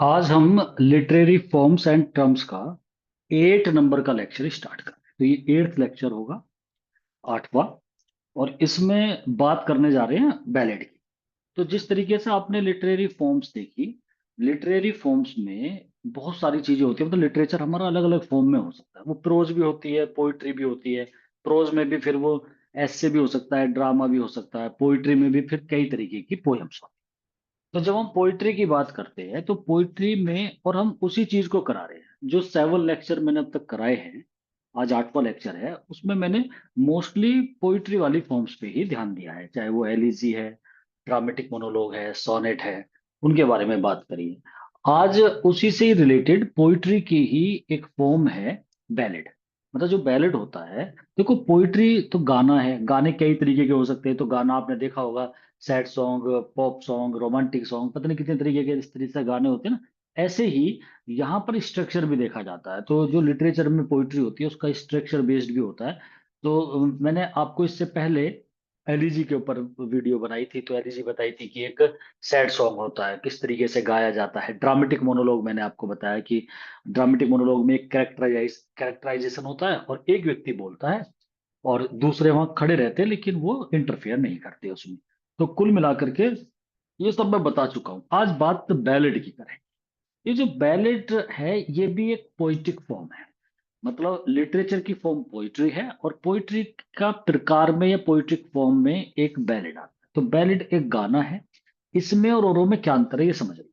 आज हम literary forms and terms का 8 नंबर का लेक्चर स्टार्ट करें। तो ये 8th लेक्चर होगा, 8वां। और इसमें बात करने जा रहे हैं बैलेड की। तो जिस तरीके से आपने लिटरेरी फॉर्म्स देखी, लिटरेरी फॉर्म्स में बहुत सारी चीजें होती है। मतलब लिटरेचर हमारा अलग अलग फॉर्म में हो सकता है। वो प्रोज भी होती है, पोइट्री भी होती है। प्रोज में भी फिर वो ऐसे भी हो सकता है, ड्रामा भी हो सकता है। पोइट्री में भी फिर कई तरीके की पोएम्स होती है। तो जब हम पोइट्री की बात करते हैं तो पोइट्री में, और हम उसी चीज को करा रहे हैं जो 7 लेक्चर मैंने अब तक कराए हैं। आज 8वां लेक्चर है, उसमें मैंने मोस्टली पोइट्री वाली फॉर्म्स पे ही ध्यान दिया है। चाहे वो एलिजी है, ड्रामेटिक मोनोलॉग है, सोनेट है, उनके बारे में बात करी है। आज उसी से रिलेटेड पोइट्री की ही एक फॉर्म है बैलेड। मतलब जो बैलेड होता है, देखो पोइट्री तो गाना है। गाने कई तरीके के हो सकते हैं। तो गाना आपने देखा होगा, sad song, pop song, romantic song, पता नहीं कितने तरीके के इस तरीके से गाने होते हैं ना। ऐसे ही यहाँ पर स्ट्रक्चर भी देखा जाता है। तो जो लिटरेचर में पोइट्री होती है उसका स्ट्रक्चर बेस्ड भी होता है। तो मैंने आपको इससे पहले एलिजी के ऊपर वीडियो बनाई थी। तो एलिजी बताई थी कि एक सैड सॉन्ग होता है, किस तरीके से गाया जाता है। ड्रामेटिक मोनोलॉग मैंने आपको बताया कि ड्रामेटिक मोनोलॉग में एक कैरेक्टराइजेशन होता है और एक व्यक्ति बोलता है और दूसरे वहां खड़े रहते हैं, लेकिन वो इंटरफेयर नहीं करते उसमें। तो कुल मिलाकर के ये सब मैं बता चुका हूं। आज बात बैलेड की करें। ये जो बैलेड है ये भी एक पोइटिक फॉर्म है। मतलब लिटरेचर की फॉर्म पोइट्री है, और पोइट्री का प्रकार में या पोइट्रिक फॉर्म में एक बैलेड आता है। तो बैलेड एक गाना है। इसमें और औरों में क्या अंतर है ये समझ लो।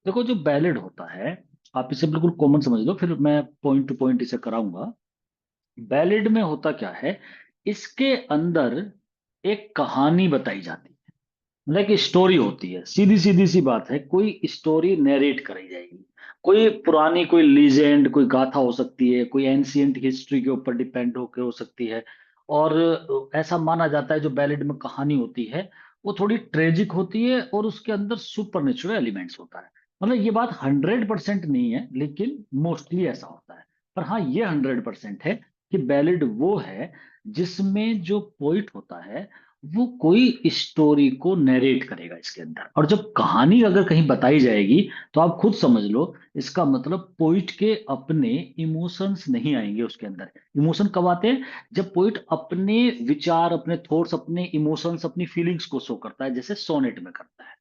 देखो जो बैलेड होता है, आप इसे बिल्कुल कॉमन समझ लो, फिर मैं पॉइंट टू पॉइंट इसे कराऊंगा। बैलेड में होता क्या है, इसके अंदर एक कहानी बताई जाती है। मतलब कि स्टोरी होती है। सीधी सीधी सी बात है, कोई स्टोरी नरेट करी जाएगी। कोई पुरानी, कोई लीजेंड, कोई गाथा हो सकती है, कोई एंशियंट हिस्ट्री के ऊपर डिपेंड होकर हो सकती है। और ऐसा माना जाता है जो बैलेड में कहानी होती है वो थोड़ी ट्रेजिक होती है, और उसके अंदर सुपर नेचुरल एलिमेंट्स होता है। मतलब ये बात 100% नहीं है, लेकिन मोस्टली ऐसा होता है। पर हाँ, ये 100% है कि बैलेड वो है जिसमें जो पोइट होता है वो कोई स्टोरी को नरेट करेगा इसके अंदर। और जब कहानी अगर कहीं बताई जाएगी तो आप खुद समझ लो, इसका मतलब पोइट के अपने इमोशंस नहीं आएंगे उसके अंदर। इमोशन कब आते हैं? जब पोइट अपने विचार, अपने थॉट्स, अपने इमोशंस, अपनी फीलिंग्स को शो करता है, जैसे सोनेट में करता है।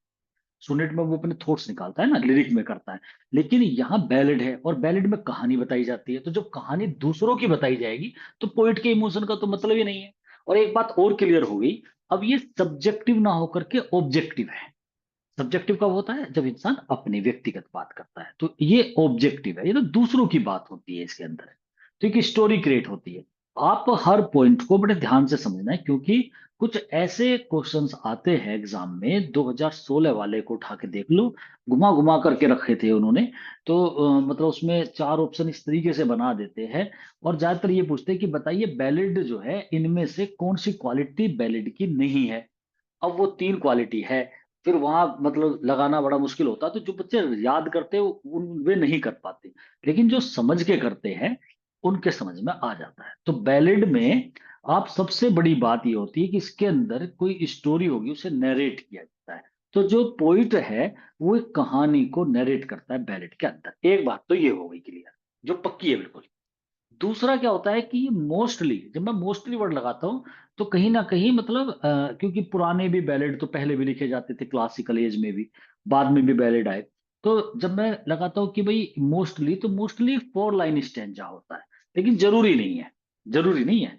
सोनेट में वो अपने थॉट्स निकालता है ना, लिरिक में करता है। लेकिन यहाँ बैलेड है, और बैलेड में कहानी बताई जाती है। तो जब कहानी दूसरों की बताई जाएगी तो पोइट के इमोशन का तो मतलब ही नहीं है। और एक बात और क्लियर हो गई, अब ये सब्जेक्टिव ना होकर के ऑब्जेक्टिव है। सब्जेक्टिव कब होता है? जब इंसान अपनी व्यक्तिगत बात करता है। तो ये ऑब्जेक्टिव है, ये तो दूसरों की बात होती है इसके अंदर। तो एक स्टोरी क्रिएट होती है। आप हर पॉइंट को बड़े ध्यान से समझना है, क्योंकि कुछ ऐसे क्वेश्चंस आते हैं एग्जाम में। 2016 वाले को उठा के देख लो, घुमा घुमा करके रखे थे उन्होंने। तो मतलब उसमें 4 ऑप्शन इस तरीके से बना देते हैं, और ज्यादातर ये पूछते हैं कि बताइए बैलेड जो है इनमें से कौन सी क्वालिटी बैलेड की नहीं है। अब वो 3 क्वालिटी है, फिर वहां मतलब लगाना बड़ा मुश्किल होता है। तो जो बच्चे याद करते हैं वे नहीं कर पाते, लेकिन जो समझ के करते हैं उनके समझ में आ जाता है। तो बैलेड में आप सबसे बड़ी बात ये होती है कि इसके अंदर कोई स्टोरी होगी, उसे नरेट किया जाता है। तो जो पोइट है वो एक कहानी को नरेट करता है बैलेड के अंदर। एक बात तो ये हो गई क्लियर, जो पक्की है बिल्कुल। दूसरा क्या होता है कि मोस्टली, जब मैं मोस्टली वर्ड लगाता हूं तो कहीं ना कहीं मतलब क्योंकि पुराने भी बैलेड तो पहले भी लिखे जाते थे, क्लासिकल एज में भी, बाद में भी बैलेड आए। तो जब मैं लगाता हूँ कि भाई मोस्टली, तो मोस्टली 4 लाइन स्टैंजा होता है। लेकिन जरूरी नहीं है, जरूरी नहीं है।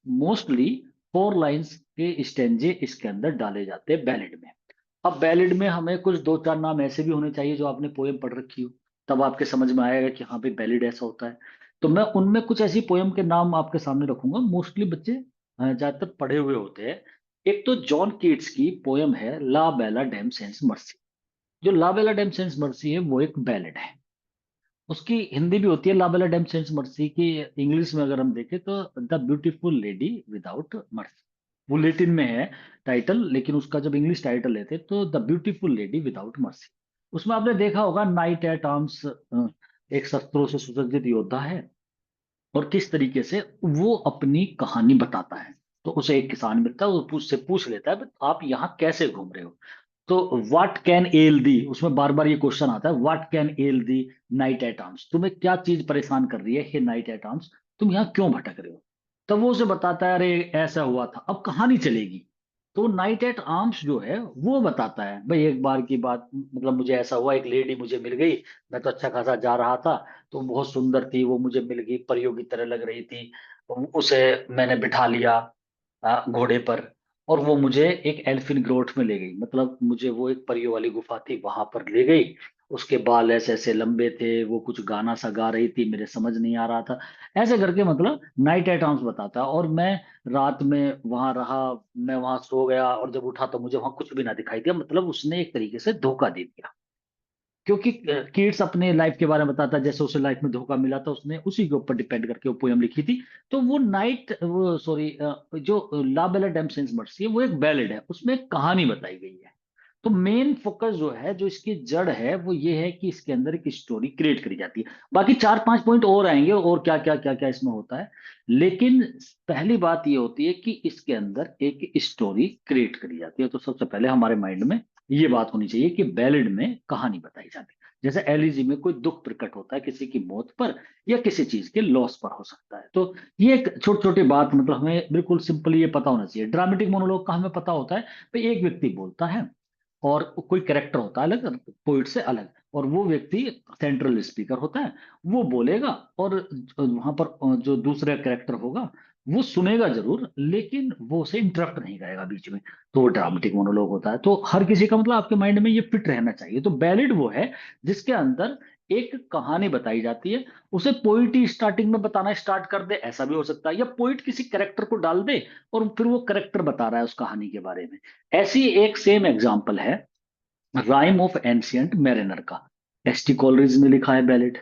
मोस्टली 4 लाइन्स के स्टैंजे इसके अंदर डाले जाते हैं बैलेड में। अब बैलेड में हमें कुछ दो चार नाम ऐसे भी होने चाहिए जो आपने पोएम पढ़ रखी हो, तब आपके समझ में आएगा कि हाँ भाई बैलेड ऐसा होता है। तो मैं उनमें कुछ ऐसी पोएम के नाम आपके सामने रखूंगा, मोस्टली बच्चे ज्यादातर पढ़े हुए होते हैं। एक तो जॉन कीट्स की पोएम है ला बेला डेम सेंस मर्सी। जो ला बेला डेम सेंस मर्सी है वो एक बैलेड है। उसकी हिंदी भी होती है ला बेला डेम सेंस मर्सी की। इंग्लिश में अगर हम देखें तो the beautiful lady without mercy. वो लेटिन में है टाइटल, लेकिन उसका जब इंग्लिश टाइटल लेते तो the beautiful lady without mercy. उसमें आपने देखा होगा, नाइट एट आर्म्स, एक शस्त्रों से सुसज्जित योद्धा है, और किस तरीके से वो अपनी कहानी बताता है। तो उसे एक किसान मिलता है, वो उससे पूछ लेता है "बट आप यहाँ कैसे घूम रहे हो?" तो व्हाट कैन एल दी, उसमें बार बार ये क्वेश्चन आता है, what can ail thee knight at arms, तुम्हें क्या चीज परेशान कर रही है हे नाइट एट आर्म्स, तुम यहाँ क्यों भटक रहे हो। तब वो उसे बताता है, अरे ऐसा हुआ था, अब कहानी चलेगी। तो नाइट एट आर्म्स जो है वो बताता है, भाई एक बार की बात, मतलब मुझे ऐसा हुआ, एक लेडी मुझे मिल गई, मैं तो अच्छा खासा जा रहा था, तो वो बहुत सुंदर थी, वो मुझे मिल गई, परियों की तरह लग रही थी, उसे मैंने बिठा लिया घोड़े पर, और वो मुझे एक एल्फिन ग्रोट में ले गई, मतलब मुझे वो एक परियों वाली गुफा थी वहां पर ले गई। उसके बाल ऐसे ऐसे लंबे थे, वो कुछ गाना सा गा रही थी, मेरे समझ नहीं आ रहा था, ऐसे करके मतलब नाइट एट आर्म्स बताता है। और मैं रात में वहां रहा, मैं वहां सो गया, और जब उठा तो मुझे वहां कुछ भी ना दिखाई दिया, मतलब उसने एक तरीके से धोखा दे दिया। क्योंकि कीट्स अपने लाइफ के बारे में बताता है, जैसे उसे लाइफ में धोखा मिला था, उसने उसी के ऊपर डिपेंड करके वो पोयम लिखी थी। तो वो नाइट, वो सॉरी, जो ला बेला डेमसेंस मर्सी है, वो एक बैलेड है, उसमें एक कहानी बताई गई है। तो मेन फोकस जो है, जो इसकी जड़ है, वो ये है कि इसके अंदर एक स्टोरी क्रिएट करी जाती है। बाकी 4-5 पॉइंट और आएंगे, और क्या क्या क्या क्या इसमें होता है, लेकिन पहली बात ये होती है कि इसके अंदर एक स्टोरी क्रिएट करी जाती है। तो सबसे पहले हमारे माइंड में ये बात होनी चाहिए कि बैलेड में कहानी बताई जाती है। जैसे एलिजी में कोई दुख प्रकट होता है किसी की मौत पर, या किसी चीज के लॉस पर हो सकता है। तो ये एक छोटी छोटी बात, मतलब हमें बिल्कुल सिंपल ये पता होना चाहिए। ड्रामेटिक मोनोलॉग का हमें पता होता है, भाई एक व्यक्ति बोलता है, और कोई कैरेक्टर होता है अलग, पोइट से अलग, और वो व्यक्ति सेंट्रल स्पीकर होता है, वो बोलेगा, और वहां पर जो दूसरा कैरेक्टर होगा वो सुनेगा जरूर, लेकिन वो उसे इंटरप्ट नहीं करेगा बीच में। तो वो ड्रामेटिक मोनोलॉग होता है। तो हर किसी का मतलब आपके माइंड में ये फिट रहना चाहिए। तो बैलेड वो है जिसके अंदर एक कहानी बताई जाती है। उसे पोइट ही स्टार्टिंग में बताना स्टार्ट कर दे, ऐसा भी हो सकता है, या पोइट किसी कैरेक्टर को डाल दे, और फिर वो कैरेक्टर बता रहा है उस कहानी के बारे में। ऐसी एक सेम एग्जांपल है राइम ऑफ एंशियंट मैरिनर का। एसटी कॉलरिज ने लिखा है बैलेड।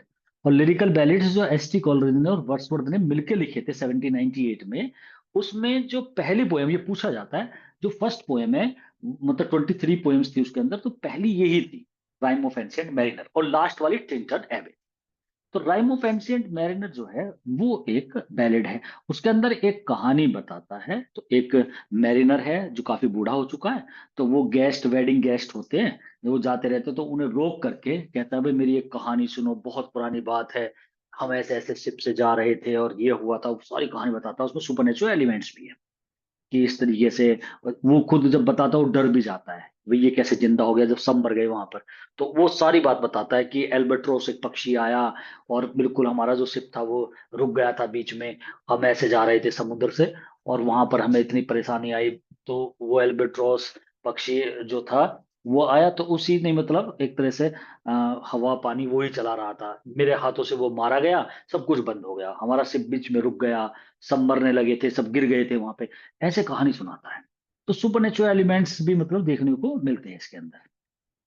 और लिरिकल बैलेड्स जो एसटी कॉलरिज ने और वर्ड्सवर्थ ने मिलकर लिखे थे 1798 में, उसमें जो पहली पोएम, ये पूछा जाता है, जो फर्स्ट पोएम है, मतलब 23 पोएम्स थी उसके अंदर, तो पहली यही थी, राइम ऑफ एंशियंट मैरिनर, और लास्ट वाली टिंटन एबे। तो राइम ऑफ एंशियंट मैरिनर जो है वो एक बैलेड है। उसके अंदर एक कहानी बताता है। तो एक मैरिनर है जो काफी बूढ़ा हो चुका है, तो वो गेस्ट, वेडिंग गेस्ट होते हैं, वो जाते रहते हैं, तो उन्हें रोक करके कहता है, भाई मेरी एक कहानी सुनो, बहुत पुरानी बात है, हम ऐसे ऐसे शिप से जा रहे थे और ये हुआ था, वो सारी कहानी बताता है। उसमें सुपरनेचुरल एलिमेंट्स भी है कि इस तरीके से, वो खुद जब बताता है वो डर भी जाता है, भाई ये कैसे जिंदा हो गया जब सब मर गए वहां पर। तो वो सारी बात बताता है कि एल्बेट्रोस एक पक्षी आया, और बिल्कुल हमारा जो शिप था वो रुक गया था बीच में, हम ऐसे जा रहे थे समुद्र से, और वहां पर हमें इतनी परेशानी आई। तो वो एल्बेट्रोस पक्षी जो था वो आया, तो उसी ने मतलब एक तरह से हवा पानी वो ही चला रहा था, मेरे हाथों से वो मारा गया, सब कुछ बंद हो गया, हमारा शिप बीच में रुक गया, सब मरने लगे थे, सब गिर गए थे वहां पे, ऐसे कहानी सुनाता है। तो सुपर एलिमेंट्स भी मतलब देखने को मिलते हैं इसके अंदर।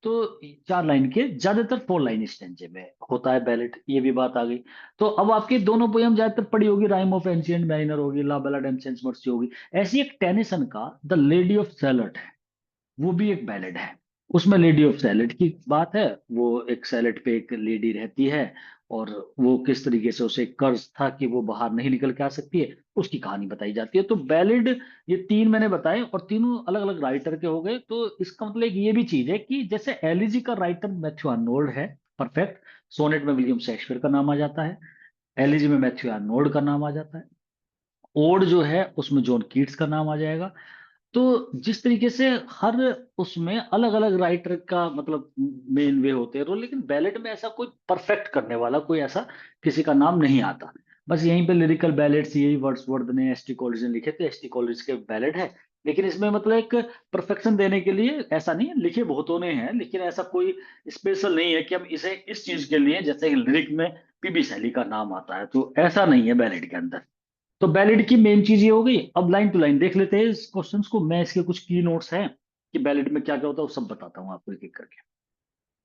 तो 4 लाइन के ज्यादातर 4 लाइन स्टेंजे में होता है बैलेट, ये भी बात आ गई। तो अब आपकी दोनों पोयम ज्यादातर पढ़ी होगी, राइम ऑफ एंशियंट मैरिनर होगी, ला बैलाड एंड सेंस मर्सी होगी। ऐसी एक टेनिसन का द लेडी ऑफ सैलट है, वो भी एक बैलेड है। उसमें लेडी ऑफ सैलेड की बात है, वो एक सैलेड पे एक लेडी रहती है, और वो किस तरीके से उसे कर्ज था कि वो बाहर नहीं निकल के आ सकती है, उसकी कहानी बताई जाती है। तो बैलेड, ये 3 मैंने बताए, और तीनों अलग अलग राइटर के हो गए। तो इसका मतलब एक ये भी चीज है कि जैसे एलिजी का राइटर मैथ्यू आर्नोल्ड है, परफेक्ट, सोनेट में विलियम शेक्सपियर का नाम आ जाता है, एलिजी में मैथ्यू आर्नोल्ड का नाम आ जाता है, ओड जो है उसमें जॉन कीट्स का नाम आ जाएगा। तो जिस तरीके से हर उसमें अलग अलग राइटर का मतलब मेन वे होते हैं रोल, लेकिन बैलेट में ऐसा कोई परफेक्ट करने वाला कोई ऐसा किसी का नाम नहीं आता। बस यहीं पे लिरिकल बैलेट्स यही वर्ड्सवर्थ ने, एसटी कॉलेज ने लिखे थे, एसटी कॉलेज के बैलेट है। लेकिन इसमें मतलब एक परफेक्शन देने के लिए ऐसा नहीं है, लिखे बहुतों ने हैं, लेकिन ऐसा कोई स्पेशल नहीं है कि हम इसे इस चीज के लिए, जैसे लिरिक में पीबी शैली का नाम आता है, तो ऐसा नहीं है बैलेट के अंदर। तो बैलेड की मेन चीज ये हो गई। अब लाइन टू लाइन देख लेते हैं इस क्वेश्चंस को, मैं इसके कुछ की नोट्स हैं कि बैलेड में क्या क्या होता है वो सब बताता हूँ आपको एक एक करके।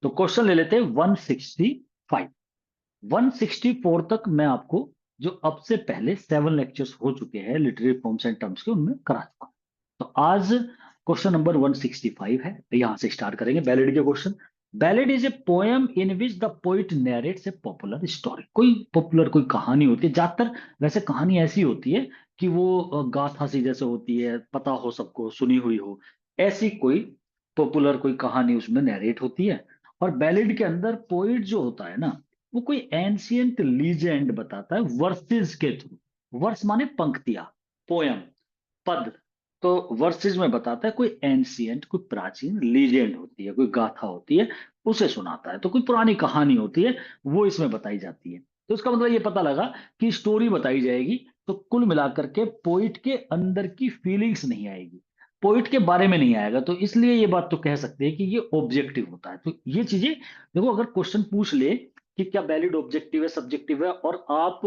तो क्वेश्चन ले लेते हैं 165। 164 तक मैं आपको, जो अब से पहले 7 लेक्चर्स हो चुके हैं लिटरेरी फॉर्म्स एंड टर्म्स के, उनमें करा चुका हूं। तो आज क्वेश्चन नंबर 165 है, तो यहां से स्टार्ट करेंगे बैलेड के question. Ballad is a poem in which the poet narrates A popular story. कोई पॉपुलर कोई कहानी होती है, ज्यादातर वैसे कहानी ऐसी होती है कि वो गाथा सी जैसे होती है, पता हो सबको, सुनी हुई हो, ऐसी कोई पॉपुलर कोई कहानी उसमें नरेट होती है। और बैलेड के अंदर पोइट जो होता है ना, वो कोई एंशियंट लीजेंड बताता है वर्सेस के थ्रू। वर्स माने पंक्तियां, पोयम, पद। तो वर्सेस में बताता है कोई एंशियंट, कोई प्राचीन लीजेंड होती है, कोई गाथा होती है, उसे सुनाता है। तो कोई पुरानी कहानी होती है, वो इसमें बताई जाती है। तो इसका मतलब ये पता लगा कि स्टोरी बताई जाएगी, तो कुल मिलाकर के पोइट के अंदर की फीलिंग्स नहीं आएगी, पोइट के बारे में नहीं आएगा। तो इसलिए ये बात तो कह सकते हैं कि ये ऑब्जेक्टिव होता है। तो ये चीजें देखो, अगर क्वेश्चन पूछ ले कि क्या वैलिड ऑब्जेक्टिव है सब्जेक्टिव है, और आप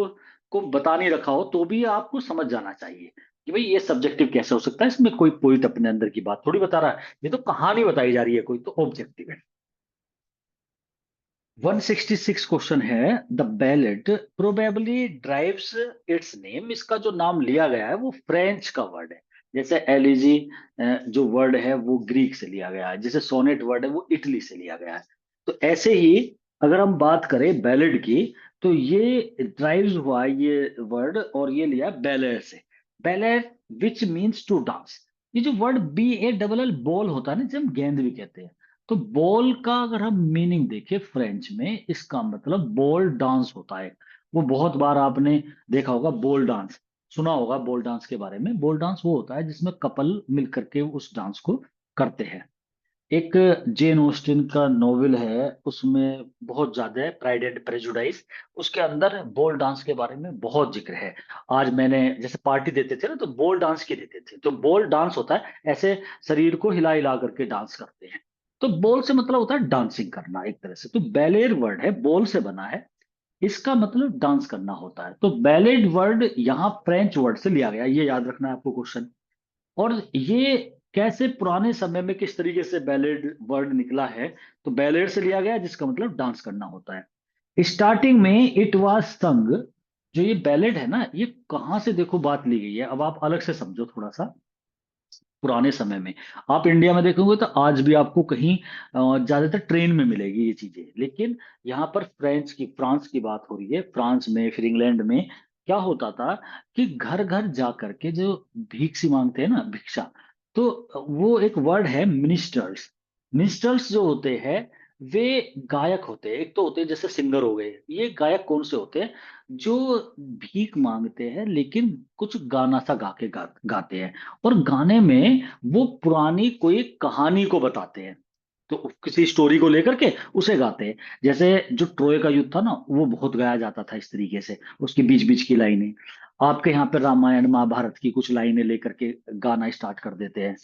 को बता नहीं रखा हो, तो भी आपको समझ जाना चाहिए कि भाई ये सब्जेक्टिव कैसे हो सकता है, इसमें कोई पोइट अपने अंदर की बात थोड़ी बता रहा है, ये तो कहानी बताई जा रही है कोई, तो ऑब्जेक्टिव है। 166 क्वेश्चन है। The ballot probably drives it's name, इसका जो नाम लिया गया है वो फ्रेंच का वर्ड है। जैसे एलिजी जो वर्ड है वो ग्रीक से लिया गया है, जैसे सोनेट वर्ड है वो इटली से लिया गया है। तो ऐसे ही अगर हम बात करें बैलेट की, तो ये ड्राइव्स हुआ ये वर्ड, और ये लिया बैलेट से। Ballet which means to dance. ये जो वर्ड BALL बॉल होता है ना, जिसे हम गेंद भी कहते हैं, तो बॉल का अगर हम मीनिंग देखें फ्रेंच में, इसका मतलब बॉल डांस होता है। वो बहुत बार आपने देखा होगा बॉल डांस, सुना होगा बॉल डांस के बारे में। बॉल डांस वो होता है जिसमें कपल मिल करके उस डांस को करते हैं। एक जेन ऑस्टिन का नॉवेल है, उसमें बहुत ज्यादा है, प्राइड एंड प्रेजुडाइज। उसके अंदर बॉल डांस के बारे में बहुत जिक्र है। आज मैंने जैसे पार्टी देते थे ना, तो बॉल डांस की देते थे। तो बॉल डांस होता है ऐसे शरीर को हिला हिला करके डांस करते हैं। तो बॉल से मतलब होता है डांसिंग करना एक तरह से। तो बैलेर वर्ड है, बॉल से बना है, इसका मतलब डांस करना होता है। तो बैलेड वर्ड यहाँ फ्रेंच वर्ड से लिया गया, ये याद रखना है आपको क्वेश्चन। और ये कैसे पुराने समय में किस तरीके से बैलेड वर्ड निकला है, तो बैलेड से लिया गया है, जिसका मतलब डांस करना होता है। स्टार्टिंग में इट वाज संग। जो ये बैलेड है ना, ये कहाँ से देखो बात ली गई है, अब आप अलग से समझो थोड़ा सा। पुराने समय में आप इंडिया में देखोगे तो आज भी आपको कहीं ज्यादातर ट्रेन में मिलेगी ये चीजें। लेकिन यहाँ पर फ्रांस की बात हो रही है। फ्रांस में फिर इंग्लैंड में क्या होता था कि घर घर जा करके जो भीख सी मांगते हैं ना, भिक्षा, तो वो एक वर्ड है मिनिस्टर्स। मिनिस्टर्स जो होते हैं वे गायक होते हैं। एक तो होते हैं जैसे सिंगर हो गए, ये गायक कौन से होते हैं, जो भीख मांगते हैं लेकिन कुछ गाना सा गाते हैं। और गाने में वो पुरानी कोई कहानी को बताते हैं, तो किसी स्टोरी को लेकर के उसे गाते हैं। जैसे जो ट्रोय का युद्ध था ना, वो बहुत गाया जाता था इस तरीके से, उसकी बीच बीच की लाइनें। आपके यहाँ पे रामायण महाभारत की कुछ लाइनें लेकर के गाना स्टार्ट कर देते हैं,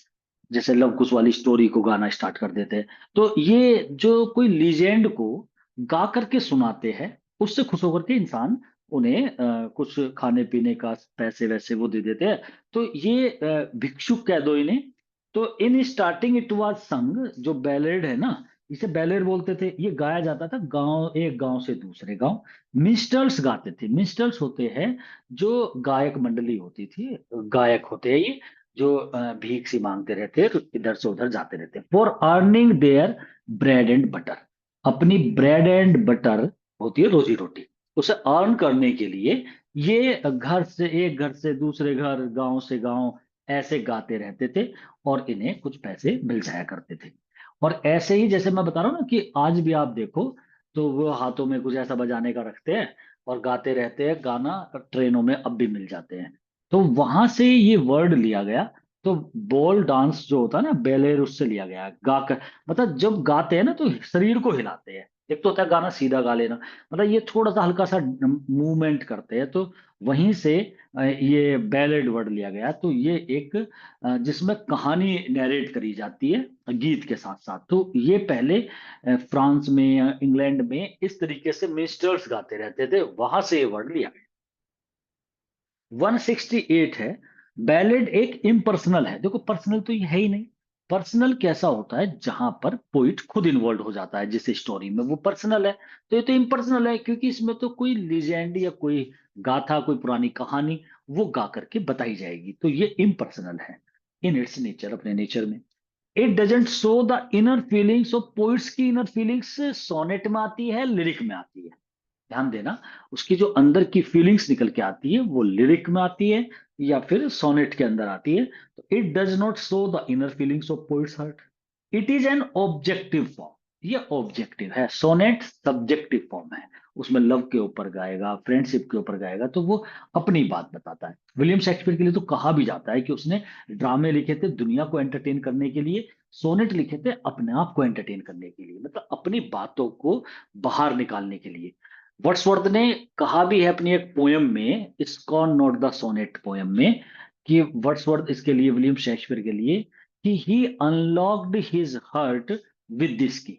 जैसे लव कुश वाली स्टोरी को गाना स्टार्ट कर देते हैं। तो ये जो कोई लीजेंड को गा करके सुनाते हैं, उससे खुश होकर के इंसान उन्हें कुछ खाने पीने का पैसे वैसे वो दे देते हैं। तो ये भिक्षुक कह दो इन्हें। तो इन स्टार्टिंग इट वाज संग, जो बैलेड है ना, इसे बैलेड बोलते थे। ये गाया जाता था गांव, एक गांव से दूसरे गांव। मिस्टर्स गाते थे। मिस्टर्स होते हैं जो गायक मंडली होती थी, गायक होते हैं ये, जो भीख सी मांगते रहते हैं, तो इधर से उधर जाते रहते हैं for earning there bread and butter. अपनी ब्रेड एंड बटर होती है रोजी रोटी, उसे अर्न करने के लिए ये घर से एक घर से दूसरे घर, गांव से गांव ऐसे गाते रहते थे, और इन्हें कुछ पैसे मिल जाया करते थे। और ऐसे ही जैसे मैं बता रहा हूँ ना कि आज भी आप देखो, तो वो हाथों में कुछ ऐसा बजाने का रखते हैं और गाते रहते हैं गाना, ट्रेनों में अब भी मिल जाते हैं। तो वहां से ये वर्ड लिया गया। तो बॉल डांस जो होता है ना, बेलेर, उससे लिया गया है। गा कर मतलब जब गाते हैं ना तो शरीर को हिलाते हैं। एक तो होता है गाना सीधा गा लेना, मतलब ये थोड़ा सा हल्का सा मूवमेंट करते हैं। तो वहीं से ये बैलेड वर्ड लिया गया। तो ये एक जिसमें कहानी नैरेट करी जाती है गीत के साथ साथ। तो ये पहले फ्रांस में या इंग्लैंड में इस तरीके से मिनिस्टर्स गाते रहते थे, वहां से ये वर्ड लिया गया। 168 है। बैलेड एक इम्पर्सनल है। देखो पर्सनल तो ये है ही नहीं। पर्सनल कैसा होता है, जहां पर पोइट खुद इन्वॉल्व हो जाता है जिस स्टोरी में, वो पर्सनल है। तो ये तो इम्पर्सनल है, क्योंकि इसमें तो कोई लीजेंड या कोई गाथा, कोई पुरानी कहानी वो गा करके बताई जाएगी। तो ये इम्पर्सनल है इन इट्स नेचर, अपने नेचर में। It doesn't show the inner feelings of poets. की इनर फीलिंग्स सोनेट में आती है, लिरिक में आती है। ध्यान देना, उसकी जो अंदर की फीलिंग्स निकल के आती है वो लिरिक में आती है या फिर सोनेट के अंदर आती है। तो it does not show the inner feelings of poets heart. It is an objective form, ये ऑब्जेक्टिव है। सोनेट सब्जेक्टिव फॉर्म है, उसमें लव के ऊपर गाएगा, फ्रेंडशिप के ऊपर गाएगा, तो वो अपनी बात बताता है। विलियम शेक्सपियर के लिए तो कहा भी जाता है कि उसने ड्रामे लिखे थे दुनिया को एंटरटेन करने के लिए, सोनेट लिखे थे अपने आप को एंटरटेन करने के लिए, मतलब अपनी बातों को बाहर निकालने के लिए। वर्ड्सवर्थ ने कहा भी है अपनी एक पोयम में, इस्कॉन नॉट द सोनेट पोयम में, कि वर्ड्सवर्थ इसके लिए, विलियम शेक्सपियर के लिए, कि he unlocked his heart with this key,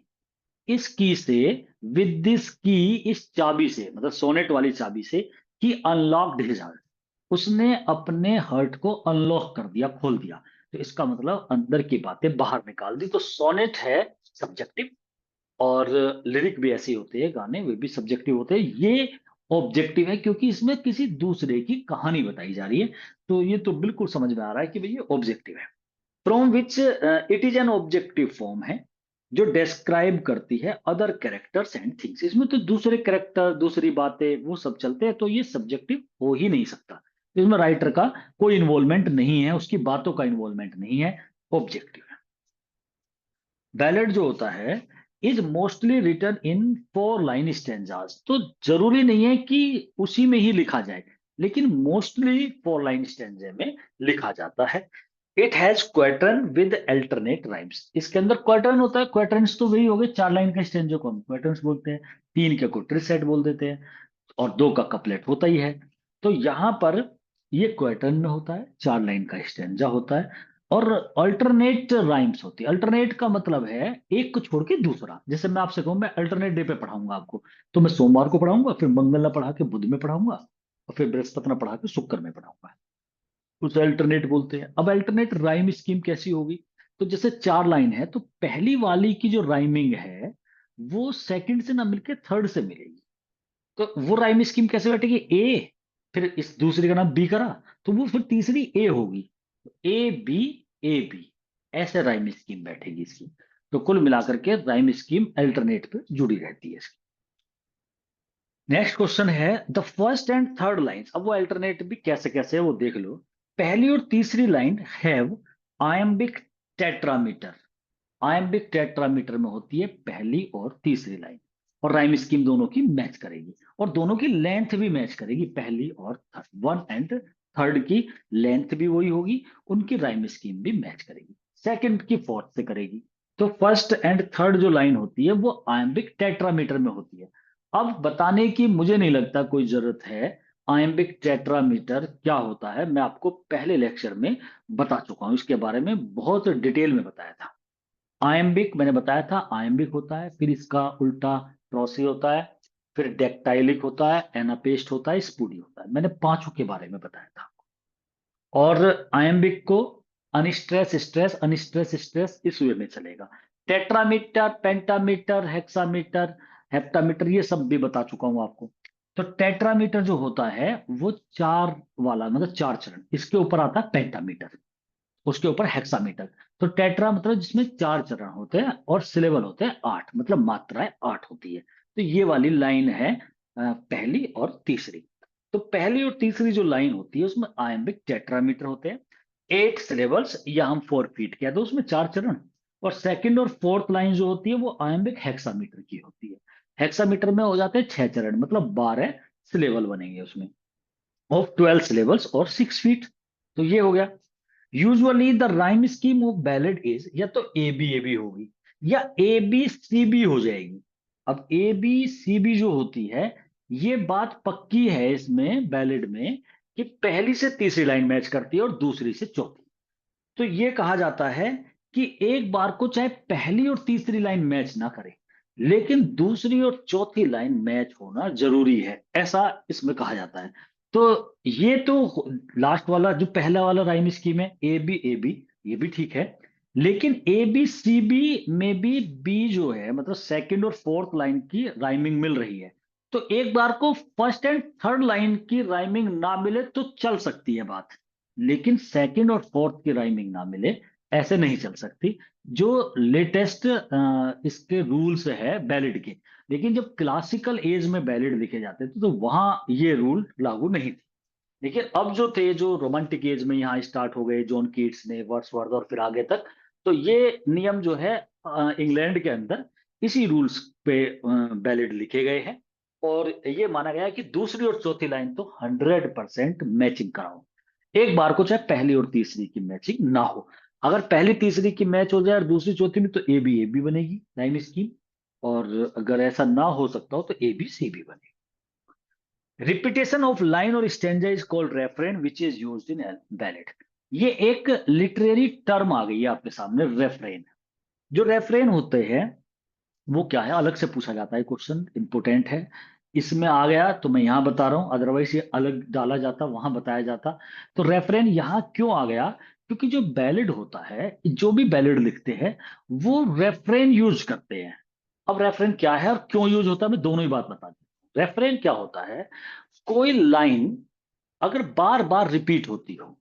इस की से, विद दिस की, इस चाबी से, मतलब सोनेट वाली चाबी से, ही अनलॉक्ड हिज हर्ट, उसने अपने हर्ट को अनलॉक कर दिया, खोल दिया। तो इसका मतलब अंदर की बातें बाहर निकाल दी। तो सोनेट है सब्जेक्टिव, और लिरिक भी ऐसे होते हैं, गाने वे भी सब्जेक्टिव होते हैं। ये ऑब्जेक्टिव है क्योंकि इसमें किसी दूसरे की कहानी बताई जा रही है। तो ये तो बिल्कुल समझ में आ रहा है कि भाई ये ऑब्जेक्टिव है। From which it is an objective form है, जो डिस्क्राइब करती है अदर कैरेक्टर्स एंड थिंग्स। इसमें तो दूसरे कैरेक्टर, दूसरी बातें, वो सब चलते हैं, तो ये सब्जेक्टिव हो ही नहीं सकता। इसमें राइटर का कोई इन्वॉल्वमेंट नहीं है, उसकी बातों का इन्वॉल्वमेंट नहीं है, ऑब्जेक्टिव है। बैलेड जो होता है is mostly written in 4 line stanzas, तो जरूरी नहीं है कि उसी में ही लिखा जाए, लेकिन मोस्टली 4 लाइन स्टेंजे में लिखा जाता है। It has quatrain with alternate rhymes, इसके अंदर क्वेटर्न होता है। क्वेटर्न्स तो वही हो गए 4 लाइन का स्टेंजो को हम क्वेटर्न्स बोलते हैं, 3 के को ट्रिसेट बोल देते हैं, और 2 का कपलेट होता ही है। तो यहां पर ये क्वेटर्न में होता है, 4 लाइन का स्टेंजा होता है, और अल्टरनेट राइम्स होती है। अल्टरनेट का मतलब है एक को छोड़ के दूसरा। जैसे मैं आपसे कहूं मैं अल्टरनेट डे पे पढ़ाऊंगा आपको, तो मैं सोमवार को पढ़ाऊंगा, फिर मंगल ना पढ़ा के बुध में पढ़ाऊंगा, और फिर बृहस्पति ना पढ़ा के शुक्र में पढ़ाऊंगा। उसे अल्टरनेट बोलते हैं। अब अल्टरनेट राइम स्कीम कैसी होगी? तो जैसे 4 लाइन है, तो पहली वाली की जो राइमिंग है वो सेकंड से ना मिलके थर्ड से मिलेगी। तो वो राइम स्कीम कैसे बैठेगी? ए, फिर इस दूसरे का नाम बी करा, तो वो फिर तीसरी ए होगी, ए बी, ए बी, ऐसे राइम स्कीम बैठेगी इसकी। तो कुल मिलाकर के राइम स्कीम अल्टरनेट पे जुड़ी रहती है इसकी। नेक्स्ट क्वेश्चन है the first and third lines. अब वो अल्टरनेट भी कैसे कैसे है वो देख लो। पहली और तीसरी line have iambic tetrameter, iambic tetrameter में होती है पहली और तीसरी लाइन, और राइम स्कीम दोनों की मैच करेगी, और दोनों की लेंथ भी मैच करेगी, पहली और थर्ड, वन एंड थर्ड की लेंथ भी वही होगी, उनकी राइम स्कीम भी मैच करेगी, सेकंड की फोर्थ से करेगी। तो फर्स्ट एंड थर्ड जो लाइन होती है वो आयम्बिक टेट्रामीटर में होती है। अब बताने की मुझे नहीं लगता कोई जरूरत है, आयम्बिक टेट्रामीटर क्या होता है मैं आपको पहले लेक्चर में बता चुका हूं, इसके बारे में बहुत डिटेल में बताया था। आयम्बिक मैंने बताया था, आयम्बिक होता है, फिर इसका उल्टा ट्रॉसी होता है, फिर डेक्टाइलिक होता है, एनापेस्ट होता है, स्पूडी होता है, मैंने पांचों के बारे में बताया था। और आयम्बिक को अनस्ट्रेस स्ट्रेस, अनस्ट्रेस स्ट्रेस इस वे में चलेगा। टेट्रामीटर, पेंटामीटर, हेक्सामीटर, हेप्टामीटर, ये सब भी बता चुका हूं आपको। तो टेट्रामीटर जो होता है वो 4 वाला, मतलब 4 चरण, इसके ऊपर आता है पेंटामीटर, उसके ऊपर हेक्सामीटर। तो टेट्रा मतलब जिसमें 4 चरण होते हैं और सिलेबल होते हैं 8, मतलब मात्राएं 8 होती है। तो ये वाली लाइन है पहली और तीसरी। तो पहली और तीसरी जो लाइन होती है उसमें आयम्बिक टेट्रामीटर होते हैं, 8 सिलेबल्स, या हम 4 फीट कह दो, उसमें 4 चरण। और सेकंड और फोर्थ लाइन जो होती है वो आयम्बिक हेक्सामीटर की होती है। हेक्सामीटर में हो जाते हैं 6 चरण, मतलब 12 सिलेबल बनेंगे उसमें, ऑफ 12 सिलेबल्स और 6 फीट। तो ये हो गया। Usually the rhyme scheme of ballad is, या तो ए बी होगी, या ए बी सी बी हो जाएगी। अब ए बी सी बी जो होती है, ये बात पक्की है इसमें बैलेड में, कि पहली से तीसरी लाइन मैच करती है और दूसरी से चौथी। तो ये कहा जाता है कि एक बार को चाहे पहली और तीसरी लाइन मैच ना करे, लेकिन दूसरी और चौथी लाइन मैच होना जरूरी है, ऐसा इसमें कहा जाता है। तो ये तो लास्ट वाला जो पहला वाला राइम स्कीम है, ए बी, ये भी ठीक है, लेकिन ए बी सी बी में भी बी जो है, मतलब सेकंड और फोर्थ लाइन की राइमिंग मिल रही है। तो एक बार को फर्स्ट एंड थर्ड लाइन की राइमिंग ना मिले तो चल सकती है बात, लेकिन सेकंड और फोर्थ की राइमिंग ना मिले ऐसे नहीं चल सकती। जो लेटेस्ट इसके रूल्स है बैलिड के, लेकिन जब क्लासिकल एज में बैलिड लिखे जाते थे तो वहां ये रूल लागू नहीं थे। लेकिन अब जो थे, जो रोमांटिक एज में यहाँ स्टार्ट हो गए, जॉन कीट्स ने, वर्ड्सवर्थ और फिर आगे तक, तो ये नियम जो है इंग्लैंड के अंदर इसी रूल्स पे बैलेट लिखे गए हैं। और ये माना गया है कि दूसरी और चौथी लाइन तो 100% मैचिंग कराओ। एक बार को चाहे पहली और तीसरी की मैचिंग ना हो। अगर पहली तीसरी की मैच हो जाए और दूसरी चौथी में, तो ए बी बनेगी लाइन स्कीम। और अगर ऐसा ना हो सकता हो तो ए बी सी बी बनेगी। रिपीटेशन ऑफ लाइन और stanza is called refrain which is used in ballot. ये एक लिटरेरी टर्म आ गई है आपके सामने, रेफरेन। जो रेफरेन होते हैं वो क्या है, अलग से पूछा जाता है क्वेश्चन, इंपोर्टेंट है। इसमें आ गया तो मैं यहां बता रहा हूं, अदरवाइज ये अलग डाला जाता, वहां बताया जाता। तो रेफरेन यहां क्यों आ गया? क्योंकि जो बैलेड होता है, जो भी बैलेड लिखते हैं वो रेफरेन यूज करते हैं। अब रेफरेन क्या है और क्यों यूज होता है, मैं दोनों ही बात बता देता हूं। रेफरेन क्या होता है? कोई लाइन अगर बार बार रिपीट होती हो,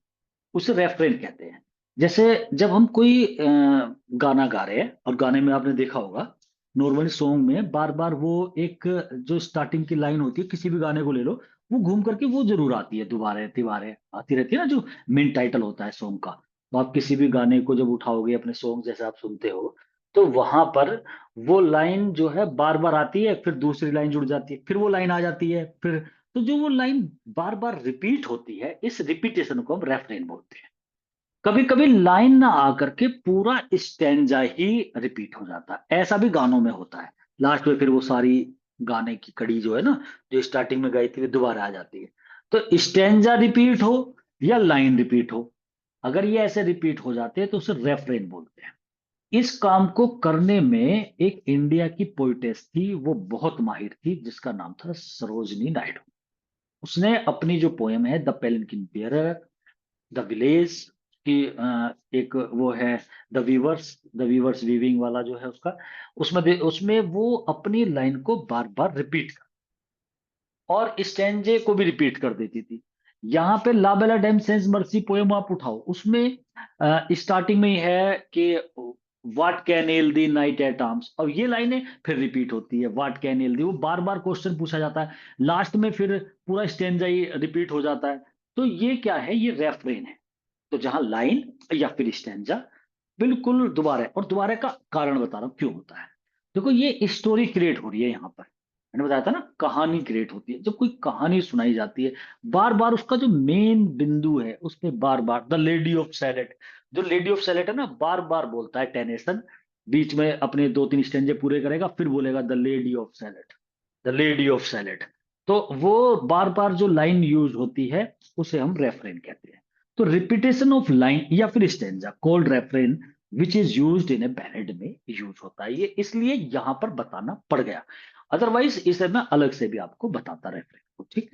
उसे रेफरेन कहते हैं। जैसे जब हम कोई गाना गा रहे हैं, और गाने में आपने देखा होगा, नॉर्मली सॉन्ग में बार बार वो एक जो स्टार्टिंग की लाइन होती है, किसी भी गाने को ले लो, वो घूम करके वो जरूर आती है, दोबारा तिबारे आती रहती है ना, जो मेन टाइटल होता है सॉन्ग का। तो आप किसी भी गाने को जब उठाओगे अपने सॉन्ग जैसे आप सुनते हो, तो वहां पर वो लाइन जो है बार बार आती है, फिर दूसरी लाइन जुड़ जाती है, फिर वो लाइन आ जाती है, फिर। तो जो वो लाइन बार बार रिपीट होती है, इस रिपीटेशन को हम रेफरेन बोलते हैं। कभी कभी लाइन ना आकर के पूरा स्टैंजा ही रिपीट हो जाता है, ऐसा भी गानों में होता है। लास्ट में फिर वो सारी गाने की कड़ी जो है ना, जो स्टार्टिंग में गाई थी, वो दोबारा आ जाती है। तो स्टैंजा रिपीट हो या लाइन रिपीट हो, अगर ये ऐसे रिपीट हो जाते हैं तो उसे रेफरेन बोलते हैं। इस काम को करने में एक इंडिया की पोइटेस थी, वो बहुत माहिर थी, जिसका नाम था सरोजनी नायडू। उसने अपनी जो पोयम है द पेलिनकिन बियरर, द विलेज की, एक वो है द वीवर्स वीविंग वाला जो है उसका, उसमें वो अपनी लाइन को बार बार रिपीट कर, और स्टेंजे को भी रिपीट कर देती थी। यहाँ पे La Belle Dame sans Merci poem आप उठाओ, उसमें स्टार्टिंग में ही है कि what can ail thee knight at arms, और ये लाइनें फिर रिपीट होती है, व्हाट कैन एल दी, वो बार बार क्वेश्चन पूछा जाता है, लास्ट में फिर पूरा स्टेंजा ही रिपीट हो जाता है। तो ये क्या है, ये रेफरेन है। तो जहां लाइन या फिर स्टैंजा बिल्कुल दोबारा है, और दोबारा का कारण बता रहा हूं क्यों होता है। देखो, ये स्टोरी क्रिएट हो रही है यहाँ पर। मैंने बताया था ना, कहानी क्रिएट होती है। जब कोई कहानी सुनाई जाती है, बार बार उसका जो मेन बिंदु है उस पे बार बार, द लेडी ऑफ सैलेट, जो लेडी ऑफ सैलेट है ना, बार बार बोलता है टेनेसन, बीच में अपने दो तीन स्टेंजे पूरे करेगा, फिर बोलेगा the lady of Shalott, the lady of Shalott. तो वो बार बार जो लाइन यूज होती है, उसे हम रेफरेन कहते हैं। तो रिपीटेशन ऑफ लाइन या फिर stanza called refrain which is used in a ballad में यूज होता है। ये इसलिए यहां पर बताना पड़ गया, अदरवाइज इसे मैं अलग से भी आपको बताता रेफरेन को, ठीक।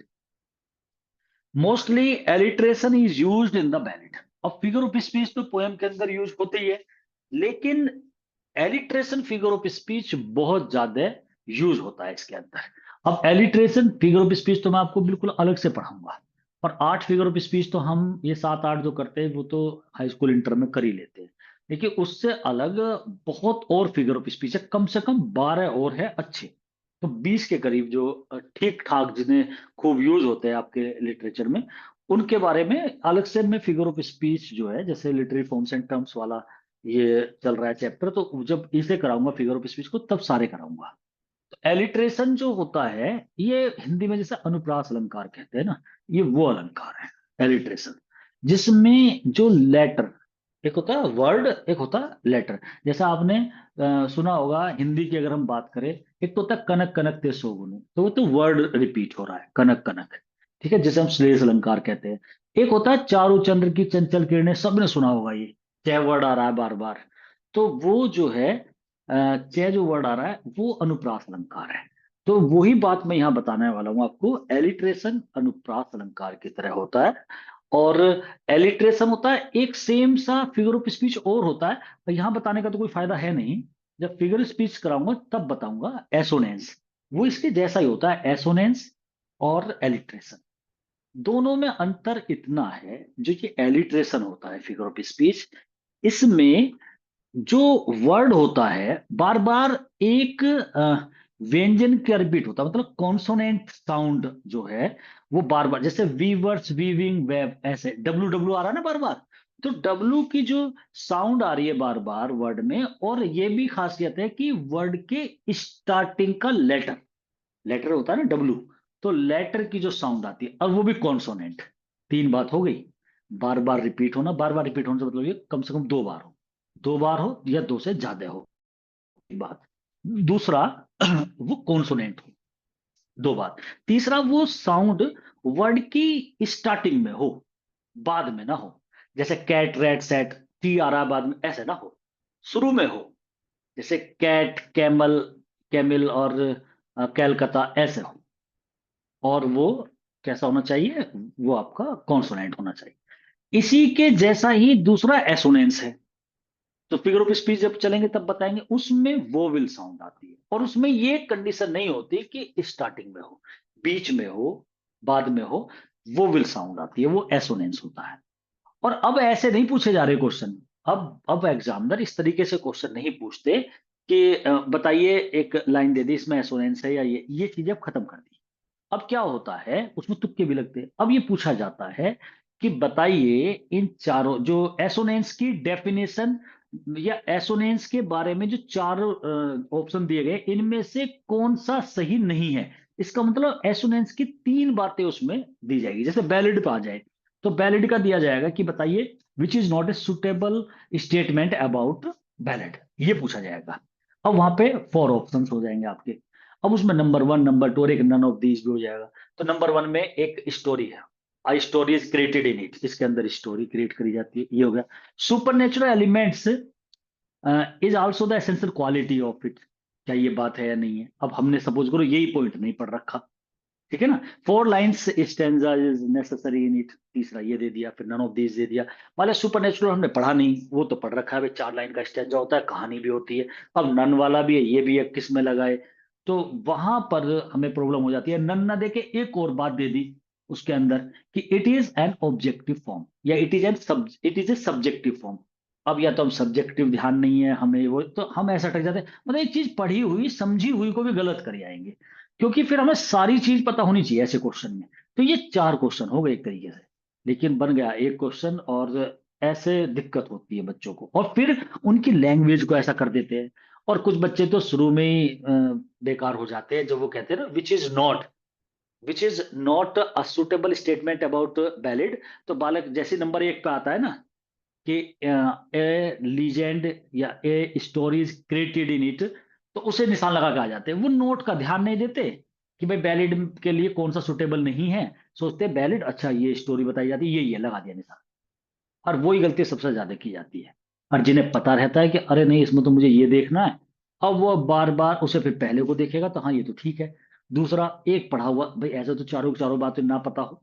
Mostly alliteration is used in the ballad. अब फिगर ऑफ स्पीच तो पोएम के अंदर यूज होते ही है, लेकिन एलिट्रेशन फिगर ऑफ स्पीच बहुत ज्यादा यूज होता है इसके अंदर। अब एलिट्रेशन फिगर ऑफ स्पीच तो मैं आपको बिल्कुल अलग से पढ़ाऊंगा, और 8 फिगर ऑफ स्पीच तो हम ये 7 8 जो करते हैं वो तो हाई स्कूल इंटर में कर ही लेते हैं। देखिए, उससे अलग बहुत और फिगर ऑफ स्पीच है, कम से कम 12 और है अच्छे। तो 20 के करीब जो ठीक ठाक, जिन्हें खूब यूज होते हैं आपके लिटरेचर में, उनके बारे में अलग से मैं फिगर ऑफ स्पीच जो है, जैसे लिटरेरी फॉर्म्स एंड टर्म्स वाला ये चल रहा है चैप्टर, तो जब इसे कराऊंगा फिगर ऑफ स्पीच को, तब सारे कराऊंगा। तो एलिट्रेशन जो होता है, ये हिंदी में जैसे अनुप्रास अलंकार कहते हैं ना, ये वो अलंकार है एलिट्रेशन, जिसमें जो लेटर, एक होता है वर्ड, एक होता है लेटर। जैसा आपने सुना होगा, हिंदी की अगर हम बात करें, एक तो होता है कनक कनक ते सोगुनु, तो वो तो वर्ड रिपीट हो रहा है, कनक कनक, ठीक है, जिसे हम श्लेष अलंकार कहते हैं। एक होता है चारु चंद्र की चंचल किरणें, सबने सुना होगा ये, छह वर्ड आ रहा है बार बार। तो वो जो है छह जो वर्ड आ रहा है वो अनुप्रास अलंकार है। तो वही बात मैं यहाँ बताने वाला हूँ आपको, एलिट्रेशन अनुप्रास अलंकार की तरह होता है। और एलिट्रेशन होता है एक सेम सा फिगर ऑफ स्पीच और होता है, पर यहाँ बताने का तो कोई फायदा है नहीं। जब फिगर स्पीच कराऊंगा तब बताऊंगा एसोनेंस, वो इसके जैसा ही होता है, एसोनेंस और एलिट्रेशन। दोनों में अंतर इतना है, जो कि एलिट्रेशन होता है फिगर ऑफ स्पीच, इसमें जो वर्ड होता है बार बार एक व्यंजन का रिपीट होता है, मतलब कॉन्सोनेंट साउंड जो है वो बार बार, जैसे वीवर्स वीविंग वेब, ऐसे डब्ल्यू डब्ल्यू आ रहा है ना बार बार, तो डब्लू की जो साउंड आ रही है बार बार वर्ड में, और ये भी खासियत है कि वर्ड के स्टार्टिंग का लेटर, लेटर होता है ना डब्लू, तो लेटर की जो साउंड आती है और वो भी कॉन्सोनेंट। तीन बात हो गई। बार बार रिपीट होना, बार बार रिपीट होने से मतलब ये कम से कम दो बार हो, दो बार हो या दो से ज्यादा हो, एक बात। दूसरा वो कॉन्सोनेंट हो, दो बात। तीसरा वो साउंड वर्ड की स्टार्टिंग में हो, बाद में ना हो। जैसे कैट रैट सेट, टी आ रहा है बाद में, ऐसे ना हो, शुरू में हो। जैसे कैट कैमल, कैमिल और कैलकता, ऐसे हो। और वो कैसा होना चाहिए, वो आपका कॉन्सोनेंट होना चाहिए। इसी के जैसा ही दूसरा एसोनेंस है। तो फिगर ऑफ स्पीच जब चलेंगे तब बताएंगे, उसमें वोविल साउंड आती है, और उसमें ये कंडीशन नहीं होती कि स्टार्टिंग में हो, बीच में हो, बाद में हो, वोविल साउंड आती है, वो एसोनेंस होता है। और अब ऐसे नहीं पूछे जा रहे क्वेश्चन। अब एग्जामिनर इस तरीके से क्वेश्चन नहीं पूछते कि बताइए एक लाइन दे दी इसमें एसोनेंस है या ये चीजें अब खत्म कर दी। अब क्या होता है, उसमें तुक्के भी लगते हैं। अब ये पूछा जाता है कि बताइए इन चारों जो एसोनेंस की डेफिनेशन, या एसोनेंस के बारे में जो चार ऑप्शन दिए गए, इनमें से कौन सा सही नहीं है। इसका मतलब एसोनेंस की तीन बातें उसमें दी जाएगी। जैसे वैलिड पे आ जाए, तो वैलिड का दिया जाएगा कि बताइए which is not a suitable statement about valid, ये पूछा जाएगा। अब वहां पे फोर ऑप्शंस हो जाएंगे आपके। अब उसमें नंबर वन, नंबर टू और एक नन ऑफ दीज भी हो जाएगा। तो नंबर वन में एक स्टोरी है, I story is created in it, इसके अंदर स्टोरी क्रिएट करी जाती है, ये हो गया। Super natural elements is also the essential quality of it, क्या ये बात है या नहीं है। अब हमने सपोज करो यही पॉइंट नहीं पढ़ रखा, ठीक है ना। Four lines stanza is necessary in it, तीसरा ये दे दिया, फिर नन ऑफ दिस दे दिया। मान लिया सुपर नेचुरल हमने पढ़ा नहीं, वो तो पढ़ रखा है भाई, चार लाइन का स्टेंजा होता है, कहानी भी होती है। अब नन वाला भी है, ये भी है, किस में लगाए। तो वहां पर हमें प्रॉब्लम हो जाती है। नन ना देके एक और बात दे दी उसके अंदर कि it is an objective form, या it is a subjective form. अब या तो हम सब्जेक्टिव ध्यान नहीं है हमें, वो तो हम ऐसा अटक जाते हैं, मतलब एक चीज पढ़ी हुई समझी हुई को भी गलत कर आएंगे। क्योंकि फिर हमें सारी चीज पता होनी चाहिए ऐसे क्वेश्चन में। तो ये चार क्वेश्चन हो गए एक तरीके से, लेकिन बन गया एक क्वेश्चन। और ऐसे दिक्कत होती है बच्चों को, और फिर उनकी लैंग्वेज को ऐसा कर देते हैं। और कुछ बच्चे तो शुरू में ही बेकार हो जाते हैं, जब वो कहते हैं ना which is not a suitable statement about valid. तो बालक जैसे नंबर एक पे आता है ना कि ए लीजेंड या ए स्टोरीज क्रिएटेड इन इट, तो उसे निशान लगा के आ जाते हैं। वो नोट का ध्यान नहीं देते कि भाई वैलिड के लिए कौन सा सुटेबल नहीं है। सोचते हैं वैलिड, अच्छा ये स्टोरी बताई जाती है, ये लगा दिया निशान। और वही गलती सबसे ज्यादा की जाती है। और जिन्हें पता रहता है कि अरे नहीं इसमें तो मुझे ये देखना है, अब वो बार बार उसे फिर पहले को देखेगा तो हाँ ये तो ठीक है। दूसरा एक पढ़ा हुआ भाई, ऐसे तो चारों की चारों बातें ना पता हो,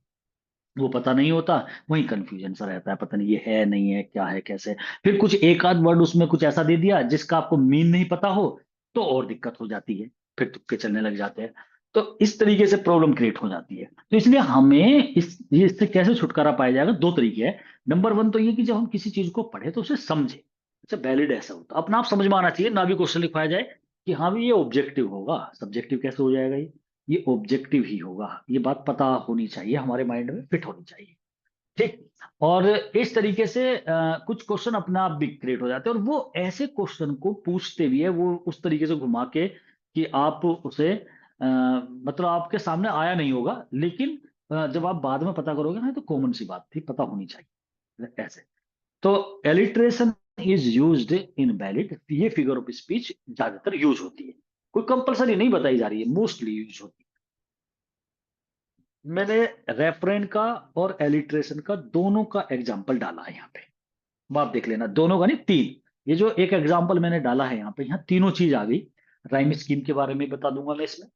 वो पता नहीं होता, वही कंफ्यूजन सा रहता है, पता नहीं ये है नहीं है, क्या है कैसे। फिर कुछ एक आध वर्ड उसमें कुछ ऐसा दे दिया जिसका आपको मीन नहीं पता हो, तो और दिक्कत हो जाती है, फिर तुक्के चलने लग जाते हैं। तो इस तरीके से प्रॉब्लम क्रिएट हो जाती है। तो इसलिए हमें इससे कैसे छुटकारा पाया जाएगा, दो तरीके हैं। नंबर वन तो ये कि जब हम किसी चीज को पढ़े तो उसे समझे। अच्छा वैलिड ऐसा होता अपना आप समझ में आना चाहिए, ना भी क्वेश्चन लिखवाया जाए कि हाँ भी ये ऑब्जेक्टिव होगा, सब्जेक्टिव कैसे हो जाएगा, ये ऑब्जेक्टिव ही होगा। ये बात पता होनी चाहिए, हमारे माइंड में फिट होनी चाहिए, ठीक। और इस तरीके से कुछ क्वेश्चन अपने आप भी क्रिएट हो जाते हैं, और वो ऐसे क्वेश्चन को पूछते भी है वो उस तरीके से घुमा के कि आप उसे मतलब आपके सामने आया नहीं होगा, लेकिन जब आप बाद में पता करोगे ना, तो कॉमन सी बात थी, पता होनी चाहिए ऐसे। तो alliteration is used in valid, ये फिगर ऑफ स्पीच ज्यादातर यूज होती है, कोई कंपलसरी नहीं बताई जा रही है, मोस्टली यूज होती है। मैंने रेफरेंट का और एलिट्रेशन का दोनों का एग्जांपल डाला है यहाँ पे। अब आप देख लेना, दोनों का नहीं, तीन। ये जो एक एग्जांपल मैंने डाला है यहाँ पे, यहाँ तीनों चीज आ गई। राइम स्कीम के बारे में बता दूंगा मैं इसमें,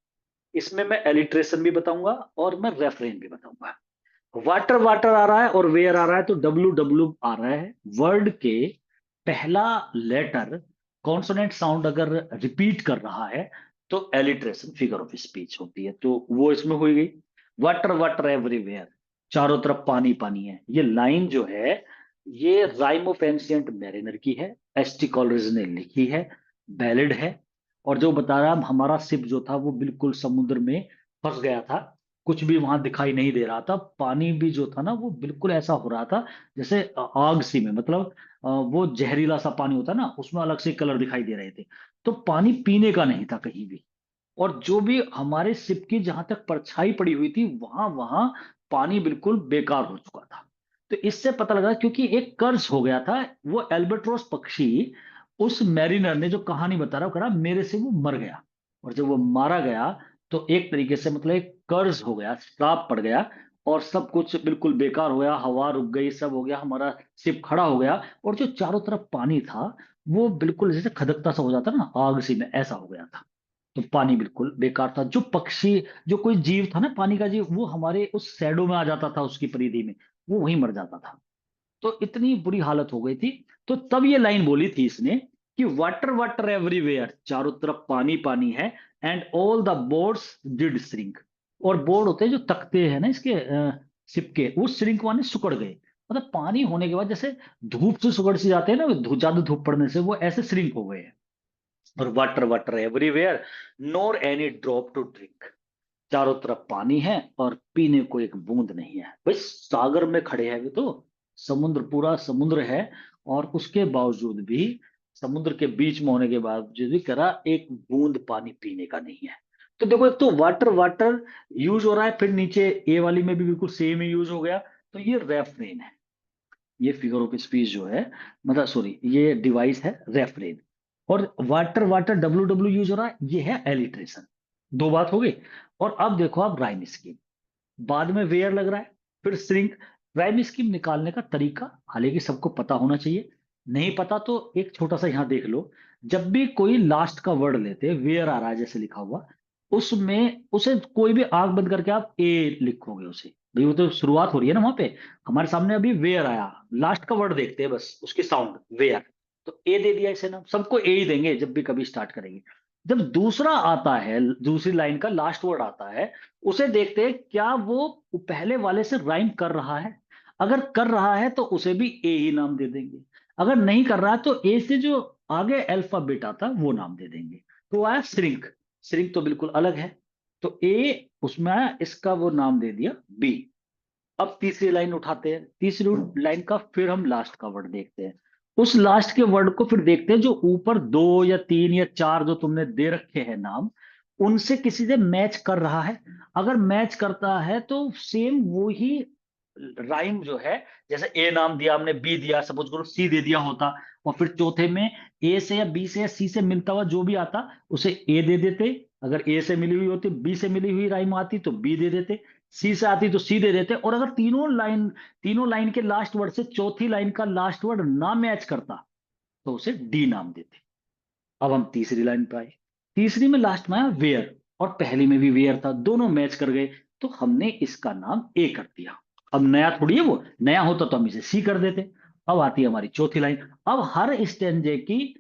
इसमें मैं एलिट्रेशन भी बताऊंगा और मैं रेफरेंट भी बताऊंगा। वाटर वाटर आ रहा है और वेयर आ रहा है, तो डब्ल्यू डब्ल्यू आ रहा है। वर्ड के पहला लेटर कॉन्सोनेंट साउंड अगर रिपीट कर रहा है, तो एलिट्रेशन फिगर ऑफ स्पीच होती है, तो वो इसमें हो गई। वाटर वाटर एवरीवेयर, चारों तरफ पानी पानी है, ये लाइन जो है ये राइम ऑफ एंशियंट मैरिनर की है, एसटी कॉलरिज ने लिखी है, वैलिड है। और जो बता रहा हमारा शिप जो था वो बिल्कुल समुद्र में फंस गया था, कुछ भी वहां दिखाई नहीं दे रहा था, पानी भी जो था ना वो बिल्कुल ऐसा हो रहा था जैसे आग सी में, मतलब वो जहरीला सा पानी होता है ना, उसमें अलग से कलर दिखाई दे रहे थे। तो पानी पीने का नहीं था कहीं भी। और जो भी हमारे शिप की जहां तक परछाई पड़ी हुई थी, वहां वहां पानी बिल्कुल बेकार हो चुका था। तो इससे पता लगा, क्योंकि एक कर्ज हो गया था। वो एल्बेट्रोस पक्षी, उस मैरिनर ने जो कहानी बता रहा, वो कह रहा मेरे से वो मर गया। और जब वो मारा गया, तो एक तरीके से मतलब एक कर्ज हो गया, श्राप पड़ गया। और सब कुछ बिल्कुल बेकार हो गया, हवा रुक गई, सब हो गया, हमारा शिप खड़ा हो गया। और जो चारों तरफ पानी था, वो बिल्कुल जैसे खदकता सा हो जाता ना आग सी में, ऐसा हो गया था। तो पानी बिल्कुल बेकार था। जो पक्षी, जो कोई जीव था ना पानी का जीव, वो हमारे उस शैडो में आ जाता था, उसकी परिधि में, वो वहीं मर जाता था। तो इतनी बुरी हालत हो गई थी। तो तब ये लाइन बोली थी इसने कि वाटर वाटर एवरीवेयर, चारों तरफ पानी पानी है, and all the boards did shrink. और बोर्ड होते हैं जो तख्ते हैं ना इसके शिप के, वो श्रिंक माने सिकुड़ गए। मतलब पानी होने के बाद जैसे धूप से सिकुड़ सी जाते हैं ना, ज्यादा धूप पड़ने से वो ऐसे श्रिंक हो गए हैं। और water water everywhere, nor any drop to drink, चारों तरफ पानी है और पीने को एक बूंद नहीं है। भाई सागर में खड़े हैं, वे तो समुद्र, पूरा समुद्र है, और उसके बावजूद भी, समुद्र के बीच में होने के बावजूद भी करा एक बूंद पानी पीने का नहीं है। तो देखो, एक तो वाटर वाटर यूज हो रहा है, फिर नीचे ए वाली में भी बिल्कुल सेम ही यूज हो गया। तो ये रेफरेन है, ये फिगर ऑफ स्पीच जो है, मतलब सॉरी, ये डिवाइस है रेफरेन। और water water W W use हो रहा है, ये है एलिट्रेशन। दो बात हो गई। और अब देखो आप राइम स्कीम, बाद में वेयर लग रहा है, फिर श्रिंक। राइम स्कीम निकालने का तरीका हालांकि सबको पता होना चाहिए, नहीं पता तो एक छोटा सा यहां देख लो। जब भी कोई लास्ट का वर्ड लेते, वेयर आ रहा है जैसे लिखा हुआ, उसमें उसे कोई भी आंख बंद करके आप ए लिखोगे उसे, भाई वो तो शुरुआत हो रही है ना वहां पे। हमारे सामने अभी वेयर आया, लास्ट का वर्ड देखते हैं बस, उसकी साउंड वेयर, तो ए दे दिया इसे नाम, सबको ए ही देंगे जब भी कभी स्टार्ट करेंगे। जब दूसरा आता है, दूसरी लाइन का लास्ट वर्ड आता है, उसे देखते हैं क्या वो पहले वाले से राइम कर रहा है। अगर कर रहा है तो उसे भी ए ही नाम दे देंगे। अगर नहीं कर रहा है तो ए से जो आगे अल्फाबेट आता है वो नाम दे देंगे। तो आया श्रिंक, श्रिंक तो बिल्कुल अलग है। तो ए उसमें आया, इसका वो नाम दे दिया बी। अब तीसरी लाइन उठाते हैं, तीसरी लाइन का फिर हम लास्ट का वर्ड देखते हैं। उस लास्ट के वर्ड को फिर देखते हैं, जो ऊपर दो या तीन या चार जो तुमने दे रखे हैं नाम, उनसे किसी से मैच कर रहा है। अगर मैच करता है तो सेम वो ही राइम जो है, जैसे ए नाम दिया हमने, बी दिया, सपोज करो सी दे दिया होता, और फिर चौथे में ए से या बी से या सी से मिलता हुआ जो भी आता, उसे ए दे देते। अगर ए से मिली हुई होती, बी से मिली हुई राइम आती तो बी दे देते, सी से आती तो सी दे देते। और अगर तीनों लाइन के लास्ट वर्ड से चौथी लाइन का लास्ट वर्ड ना मैच करता, तो उसे डी नाम देते। अब हम तीसरी लाइन पे आए, तीसरी में लास्ट में आया वेयर, और पहली में भी वेयर था, दोनों मैच कर गए, तो हमने इसका नाम ए कर दिया। अब नया थोड़ी है वो, नया होता तो हम इसे सी कर देते। अब आती है हमारी चौथी लाइन। अब हर स्टेंजे की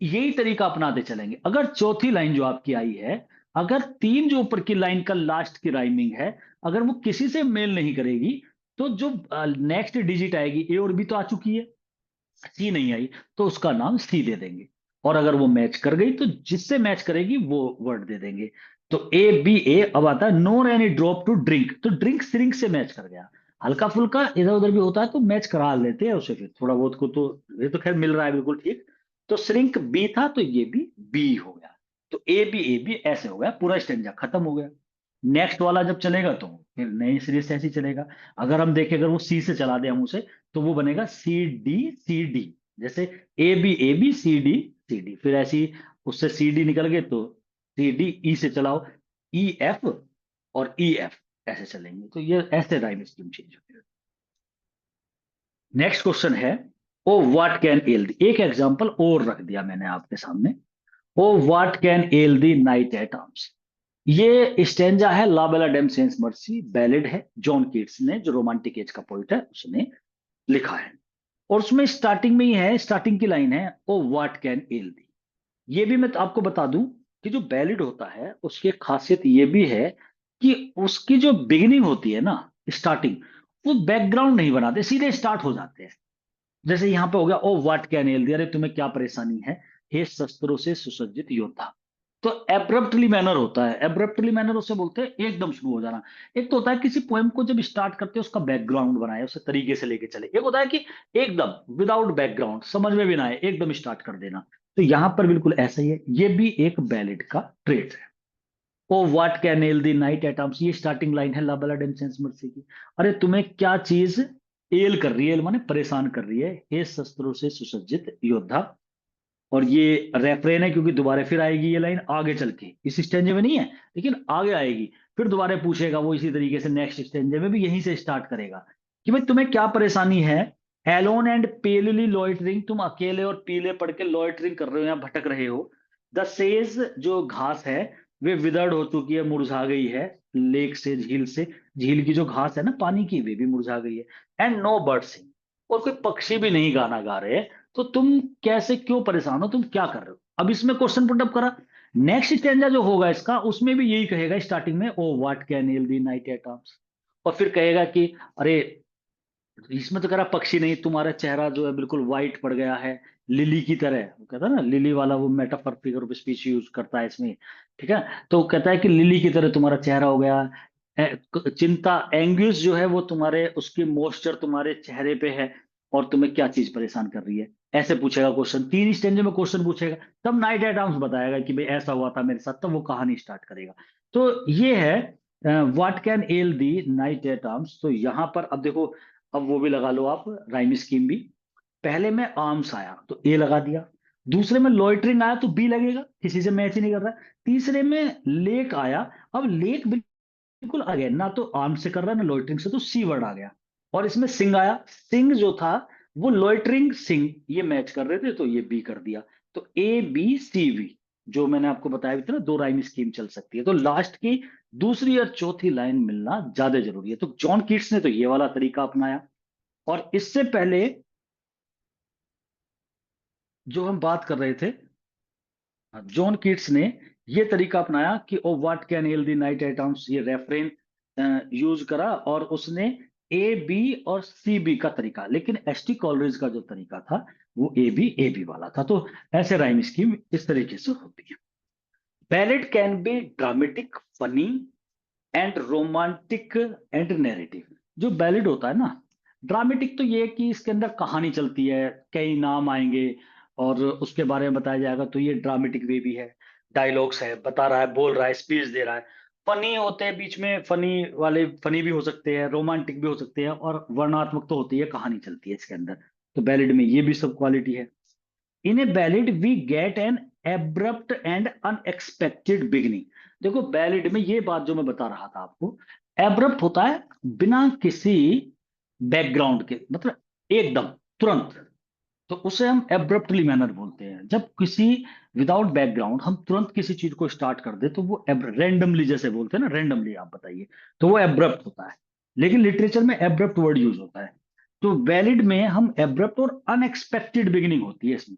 यही तरीका अपनाते चलेंगे। अगर चौथी लाइन जो आपकी आई है, अगर तीन जो ऊपर की लाइन का लास्ट की राइमिंग है, अगर वो किसी से मेल नहीं करेगी, तो जो नेक्स्ट डिजिट आएगी, ए और बी तो आ चुकी है, सी नहीं आई, तो उसका नाम सी दे देंगे। और अगर वो मैच कर गई तो जिससे मैच करेगी वो वर्ड दे देंगे। तो ए बी ए। अब आता है नोर एनी ड्रॉप टू ड्रिंक, तो ड्रिंक श्रिंक से मैच कर गया। हल्का फुल्का इधर उधर भी होता है तो मैच करा लेते हैं उसे, फिर थोड़ा बहुत को तो ये तो खैर मिल रहा है बिल्कुल ठीक। तो श्रिंक बी था तो ये भी बी हो गया। तो ए बी ऐसे हो गया, पूरा स्टेंजा खत्म हो गया। नेक्स्ट वाला जब चलेगा तो फिर नए सिरे से ऐसे ही चलेगा। अगर हम देखें, अगर वो सी से चला दे हम उसे, तो वो बनेगा सी डी, जैसे ए बी सी डी, फिर ऐसी उससे सी डी निकल गए तो सी डी, ई से चलाओ ई एफ, और ई एफ, ऐसे चलेंगे। तो ये ऐसे राइम स्कीम चेंज होती है। नेक्स्ट क्वेश्चन है, O what can ail thee, एक एग्जांपल और रख दिया मैंने आपके सामने। O what can ail thee knight at arms. ये स्टेंजा है La Belle Dame sans Merci, ballad है, जॉन कीट्स ने, जो रोमांटिक एज का पोइट है, उसने लिखा है। और उसमें स्टार्टिंग में ही है, स्टार्टिंग की लाइन है, ओ व्हाट कैन एल दी। ये भी मैं तो आपको बता दूं कि जो बैलेड होता है उसकी एक खासियत ये भी है कि उसकी जो बिगिनिंग होती है ना, स्टार्टिंग, वो बैकग्राउंड नहीं बनाते, सीधे स्टार्ट हो जाते हैं। जैसे यहाँ पे हो गया, ओ व्हाट कैन एल दी, अरे तुम्हें क्या परेशानी है, हे शस्त्रों से सुसज्जित योद्धा। तो एब्रप्टली मैनर होता है, एब्रप्टली मैनर उसे बोलते हैं एकदम शुरू हो जाना। एक तो होता है किसी पोएम को जब स्टार्ट करते हैं उसका बैकग्राउंड बनाए, उसे तरीके से लेके चले। एक होता है कि एकदम विदाउट बैकग्राउंड, समझ में भी ना आए, एकदम स्टार्ट कर देना। तो यहां पर बिल्कुल ऐसा ही है, ये भी एक बैलेड का ट्रेट है। O what can ail the knight at arms, ये स्टार्टिंग लाइन है La Belle and sans Merci की। अरे तुम्हें क्या चीज एल कर रही है, एल माने परेशान कर रही है, हे शस्त्रों से सुसज्जित योद्धा। और ये रेफरेन है क्योंकि दोबारा फिर आएगी ये लाइन आगे चल के, इस स्टेंजे में नहीं है लेकिन आगे आएगी। फिर दोबारा पूछेगा वो इसी तरीके से, नेक्स्ट स्टेंजे में भी यहीं से स्टार्ट करेगा कि भाई तुम्हें क्या परेशानी है। एलोन एंड पेलली लॉइटरिंग, तुम अकेले और पीले पड़ के लॉइटरिंग कर रहे हो या भटक रहे हो। द सेज, जो घास है वे विदर्ड हो चुकी है, मुरझा गई है। लेक से, झील से, झील की जो घास है ना पानी की, वे भी मुरझा गई है। एंड नो बर्ड सिंग, और कोई पक्षी भी नहीं गाना गा रहे। तो तुम कैसे, क्यों परेशान हो, तुम क्या कर रहे हो। अब इसमें क्वेश्चन पुट अप करा। नेक्स्ट स्टेंजा जो होगा इसका, उसमें भी यही कहेगा स्टार्टिंग में, O what can ail thee knight at arms. और फिर कहेगा कि अरे, इसमें तो कह रहा पक्षी नहीं, तुम्हारा चेहरा जो है बिल्कुल वाइट पड़ गया है, लिली की तरह। वो कहता है ना लिली वाला, वो metaphor figure of speech use करता है इसमें। ठीक है। तो कहता है कि लिली की तरह तुम्हारा चेहरा हो गया। चिंता, एंग्यूस जो है वो तुम्हारे, उसकी मॉइस्चर तुम्हारे चेहरे पे है। और तुम्हें क्या चीज परेशान कर रही है, ऐसे पूछेगा क्वेश्चन। तीन स्टेंज में क्वेश्चन पूछेगा, तब नाइट एट आर्म्स बताएगा कि भाई ऐसा हुआ था मेरे साथ, तब वो कहानी स्टार्ट करेगा। तो ये है what can ail thee knight at arms. तो यहां पर अब देखो, अब वो भी लगा लो आप, राइम स्कीम भी। पहले में आर्म्स आया तो ए लगा दिया, दूसरे में लॉइटरिंग आया तो बी लगेगा, किसी से मैच ही नहीं कर रहा। तीसरे में लेक आया, अब लेक बिल्कुल आ गया, ना तो आर्म से कर रहा है ना लॉइटरिंग से, तो सी वर्ड आ गया। और इसमें सिंग आया, सिंग जो था वो लॉइटरिंग सिंग ये मैच कर रहे थे, तो ये बी कर दिया। तो ए बी सी वी, जो मैंने आपको बताया भी था ना, दो राइम स्कीम चल सकती है। तो लास्ट की दूसरी और चौथी लाइन मिलना ज्यादा जरूरी है। तो जॉन कीट्स ने तो ये वाला तरीका अपनाया। और इससे पहले जो हम बात कर रहे थे, जॉन कीट्स ने ये तरीका अपनाया कि ओ what can hello the night atoms, ये रेफरेन यूज करा। और उसने ए बी और सी बी का तरीका, लेकिन एस टी कॉलरेज का जो तरीका था वो ए बी वाला था। तो ऐसे राइम स्कीम इस तरीके से होती है। Ballad can be dramatic, funny and romantic and narrative. जो बैलेड होता है ना, ड्रामेटिक तो ये है कि इसके अंदर कहानी चलती है, कई नाम आएंगे और उसके बारे में बताया जाएगा, तो ये ड्रामेटिक वे भी है। डायलॉग्स है, बता रहा है, बोल रहा है, स्पीच दे रहा है। फनी होते हैं बीच में, फनी वाले फनी भी हो सकते हैं, रोमांटिक भी हो सकते हैं, और वर्णनात्मक तो होती है, कहानी चलती है इसके अंदर। तो बैलेड में ये भी सब क्वालिटी है। In a ballad we get an abrupt and unexpected beginning. देखो बैलेड में ये बात जो मैं बता रहा था आपको, एब्रप्ट होता है बिना किसी बैकग्राउंड के, मतलब एकदम तुरंत। तो उसे हम एब्रप्टली मैनर बोलते हैं। जब किसी विदाउट बैकग्राउंड हम तुरंत किसी चीज को स्टार्ट कर दे तो वो रैंडमली, जैसे बोलते हैं ना रैंडमली, आप बताइए, तो वो एब्रप्ट होता है। लेकिन लिटरेचर में एब्रप्ट वर्ड यूज होता है। तो वैलिड में हम एब्रप्ट और अनएक्सपेक्टेड बिगिनिंग होती है इसमें।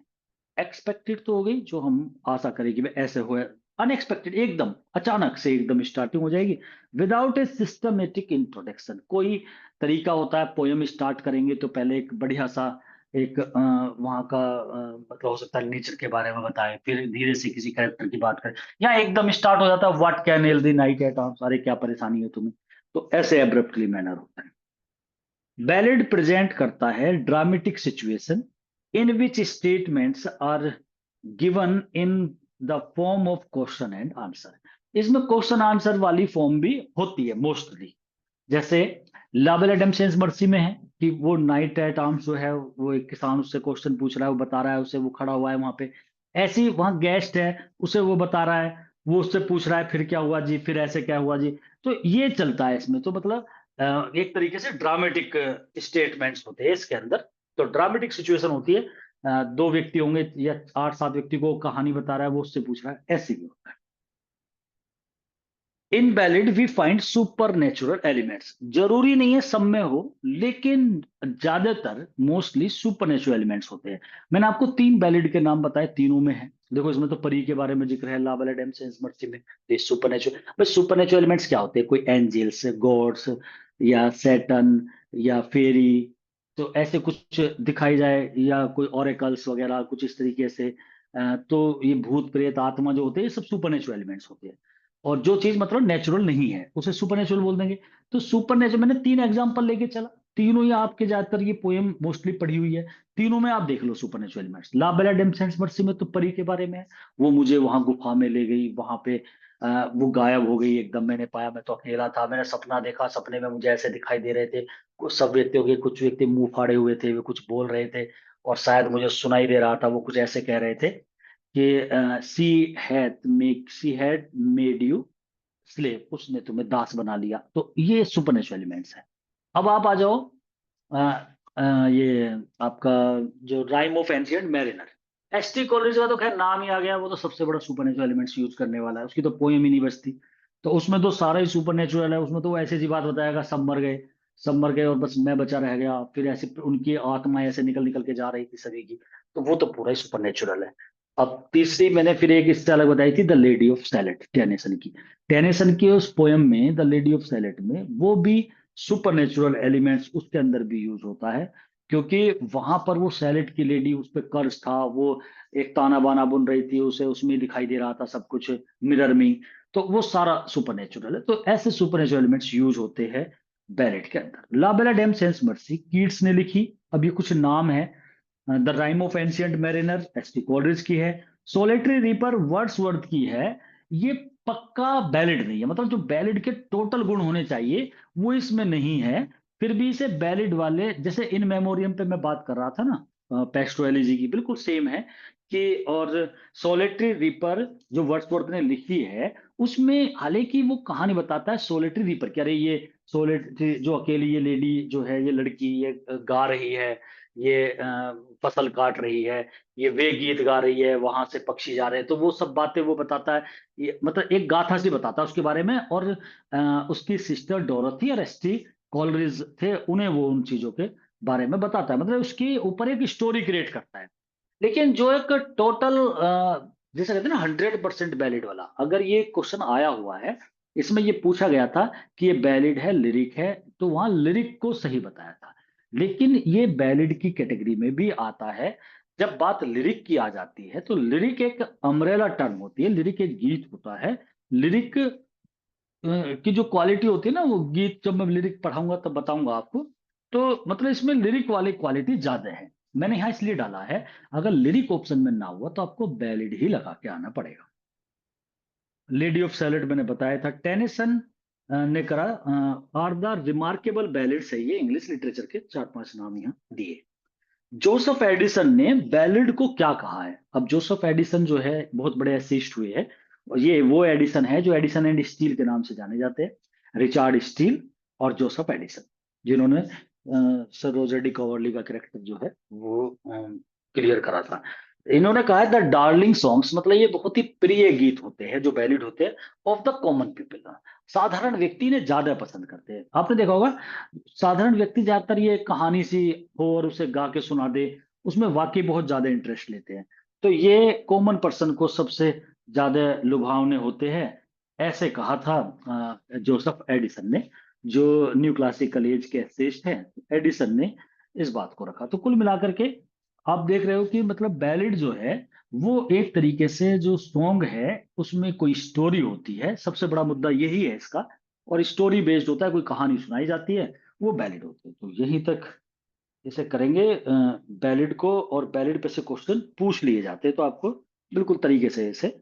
एक्सपेक्टेड तो हो गई जो हम आशा करें कि भाई ऐसे हो, अनएक्सपेक्टेड एकदम अचानक से एकदम स्टार्टिंग हो जाएगी। विदाउट ए सिस्टमेटिक इंट्रोडक्शन, कोई तरीका होता है पोयम स्टार्ट करेंगे तो पहले एक बढ़िया सा एक वहाँ का मतलब हो सकता है नेचर के बारे में बताए, फिर धीरे से किसी कैरेक्टर की बात करें, या एकदम स्टार्ट हो जाता है what can ail the knight at arms, अरे क्या परेशानी है तुम्हें। तो ऐसे एब्रप्टली मैनर होता है। बैलेड प्रेजेंट करता है dramatic situation in which statements are given in the form of question and answer. इसमें क्वेश्चन आंसर वाली फॉर्म भी होती है मोस्टली। जैसे लाबल एडम सेंस मर्सी में है कि वो नाइट एट आर्म्स जो है, वो एक किसान उससे क्वेश्चन पूछ रहा है, वो बता रहा है उसे, वो खड़ा हुआ है वहां पे। ऐसे ही वहां गेस्ट है, उसे वो बता रहा है, वो उससे पूछ रहा है फिर क्या हुआ जी, फिर ऐसे क्या हुआ जी। तो ये चलता है इसमें। तो मतलब एक तरीके से ड्रामेटिक स्टेटमेंट्स होते हैं इसके अंदर। तो ड्रामेटिक सिचुएशन होती है, दो व्यक्ति होंगे या आठ सात व्यक्ति को कहानी बता रहा है, वो उससे पूछ रहा है, ऐसे भी होता है। In ballad we find supernatural elements, जरूरी नहीं है सब में हो, लेकिन ज्यादातर मोस्टली सुपर नेचुरल एलिमेंट्स होते हैं। मैंने आपको तीन बैलेड के नाम बताए, तीनों में है। देखो इसमें तो परी के बारे में जिक्र है, ला बैलेड एम सेंस मर्सी में। तो सुपर नेचुरल, बस सुपर नेचुरल एलिमेंट्स क्या होते हैं, कोई एंजल्स, गॉड्स, या सैटन, या फेरी, तो ऐसे कुछ दिखाई जाए, या कोई ओरेकल्स वगैरह कुछ इस तरीके से, तो ये भूत प्रेत आत्मा जो होते हैं ये सब सुपरनेचुरल एलिमेंट्स होते हैं। और जो चीज मतलब नेचुरल नहीं है उसे सुपरनेचुरल बोल देंगे। तो सुपरनेचुरल मैंने 3 एग्जांपल लेके चला, तीनों ही आपके ज्यादातर ये पोएम मोस्टली पढ़ी हुई है, तीनों में आप देख लो सुपरनेचुरल एलिमेंट्स। ला बेला डेम सेंस मर्सी में तो परी के बारे में है, वो मुझे वहां गुफा में ले गई, वहां पे वो गायब हो गई एकदम, मैंने पाया मैं तो अकेला था, मैंने सपना देखा, सपने में मुझे ऐसे दिखाई दे रहे थे, कुछ सब व्यक्तियों के कुछ व्यक्ति मुंह फाड़े हुए थे, वे कुछ बोल रहे थे, और शायद मुझे सुनाई दे रहा था, वो कुछ ऐसे कह रहे थे कि she had made you slave, उसने तुम्हें दास बना लिया। तो ये सुपरनेचुरल एलिमेंट्स है। अब आप आ जाओ अ, ये आपका जो rhyme of ancient mariner, ST college का तो खैर नाम ही आ गया, वो तो सबसे बड़ा सुपरनेचुरल एलिमेंट्स यूज करने वाला है, उसकी तो पोएम ही नहीं बचती। तो उसमें तो सारा ही सुपरनेचुरल है, उसमें तो वो ऐसी सी बात बताएगा, सब मर गए, सब मर गए और बस मैं बचा रह गया, फिर ऐसे उनकी आत्मा ऐसे निकल निकल के जा रही थी सभी की। तो वो तो पूरा ही सुपरनेचुरल है। अब तीसरी मैंने फिर एक इससे अलग बताई थी, द लेडी ऑफ सैलेट, टेनिसन की। टेनिसन की उस पोयम में द लेडी ऑफ सैलेट में वो भी सुपरनेचुरल एलिमेंट्स उसके अंदर भी यूज होता है, क्योंकि वहां पर वो सैलेट की लेडी, उस पर कर्ज था, वो एक ताना बाना बुन रही थी, उसे उसमें दिखाई दे रहा था सब कुछ मिरर में। तो वो सारा सुपरनेचुरल है। तो ऐसे सुपरनेचुरल एलिमेंट्स यूज होते हैं बैलेट के अंदर। ला बेला डेम सेंस मर्सी कीट्स ने लिखी। अब ये कुछ नाम है, the rhyme of ancient mariner ST Coleridge की है, सोलेटरी रीपर वर्ड्सवर्थ की है। ये पक्का बैलिड नहीं है, मतलब जो बैलिड के टोटल गुण होने चाहिए वो इसमें नहीं है। फिर भी इसे बैलिड वाले, जैसे इन मेमोरियम पे मैं बात कर रहा था ना पेस्टोएलिजी की, बिल्कुल सेम है कि। और सोलेटरी रीपर जो वर्ड्सवर्थ ने लिखी है, उसमें हालांकि वो कहानी बताता है सोलेटरी रीपर कि अरे ये सोलेटरी जो अकेली ये लेडी जो है, ये लड़की ये गा रही है, ये फसल काट रही है, ये वे गीत गा रही है, वहां से पक्षी जा रहे हैं, तो वो सब बातें वो बताता है। ये मतलब एक गाथा सी बताता है उसके बारे में। और उसकी सिस्टर डोरथी और एसटी कॉलरिज थे, उन्हें वो उन चीजों के बारे में बताता है, मतलब उसके ऊपर एक स्टोरी क्रिएट करता है। लेकिन जो एक टोटल जैसे कहते हैं ना 100% वैलिड वाला, अगर ये क्वेश्चन आया हुआ है, इसमें ये पूछा गया था कि ये वैलिड है लिरिक है, तो वहां लिरिक को सही बताया था। लेकिन ये वैलिड की कैटेगरी में भी आता है। जब बात लिरिक की आ जाती है तो लिरिक एक अम्ब्रेला टर्म होती है, लिरिक एक गीत होता है। लिरिक की जो क्वालिटी होती है ना, वो गीत जब मैं लिरिक पढ़ाऊंगा तब बताऊंगा आपको। तो मतलब इसमें लिरिक वाली क्वालिटी ज्यादा है, मैंने यहाँ इसलिए डाला है। अगर लिरिक ऑप्शन में ना हुआ तो आपको बैलिड ही लगा के आना पड़ेगा। लेडी ऑफ सैलेड मैंने बताया था, टेनिसन ने करा आर द रिमार्केबल बैलेड्स है, ये इंग्लिश लिटरेचर के 4-5 नाम यहाँ दिए। जोसेफ एडिसन ने बैलेड को क्या कहा है? अब जोसेफ एडिसन जो है बहुत बड़े एसिस्ट हुए हैं, और ये वो एडिसन है जो एडिसन एंड स्टील के नाम से जाने जाते हैं, रिचार्ड स्टील और जोसेफ एडिसन, जिन्होंने सर रॉजर डी कॉवरली का कैरेक्टर जो है वो क्लियर करा था। इन्होंने कहा है द डार्लिंग सॉन्ग्स, मतलब ये बहुत ही प्रिय गीत होते हैं जो वैलिड होते हैं ऑफ द कॉमन पीपल, साधारण व्यक्ति ने ज्यादा पसंद करते हैं। आपने देखा होगा साधारण व्यक्ति ज्यादातर ये कहानी सी हो और उसे गा के सुना दे, उसमें वाकई बहुत ज्यादा इंटरेस्ट लेते हैं। तो ये कॉमन पर्सन को सबसे ज्यादा लुभावने होते हैं, ऐसे कहा था जोसेफ एडिसन ने, जो न्यू क्लासिकल एज के एथिस्ट हैं। एडिसन ने इस बात को रखा। तो कुल मिलाकर के आप देख रहे हो कि मतलब बैलेड जो है वो एक तरीके से जो सॉन्ग है उसमें कोई स्टोरी होती है, सबसे बड़ा मुद्दा यही है इसका। और स्टोरी बेस्ड होता है, कोई कहानी सुनाई जाती है, वो बैलिड होते हैं। तो यहीं तक इसे करेंगे बैलिड को, और बैलिड पे से क्वेश्चन पूछ लिए जाते हैं, तो आपको बिल्कुल तरीके से इसे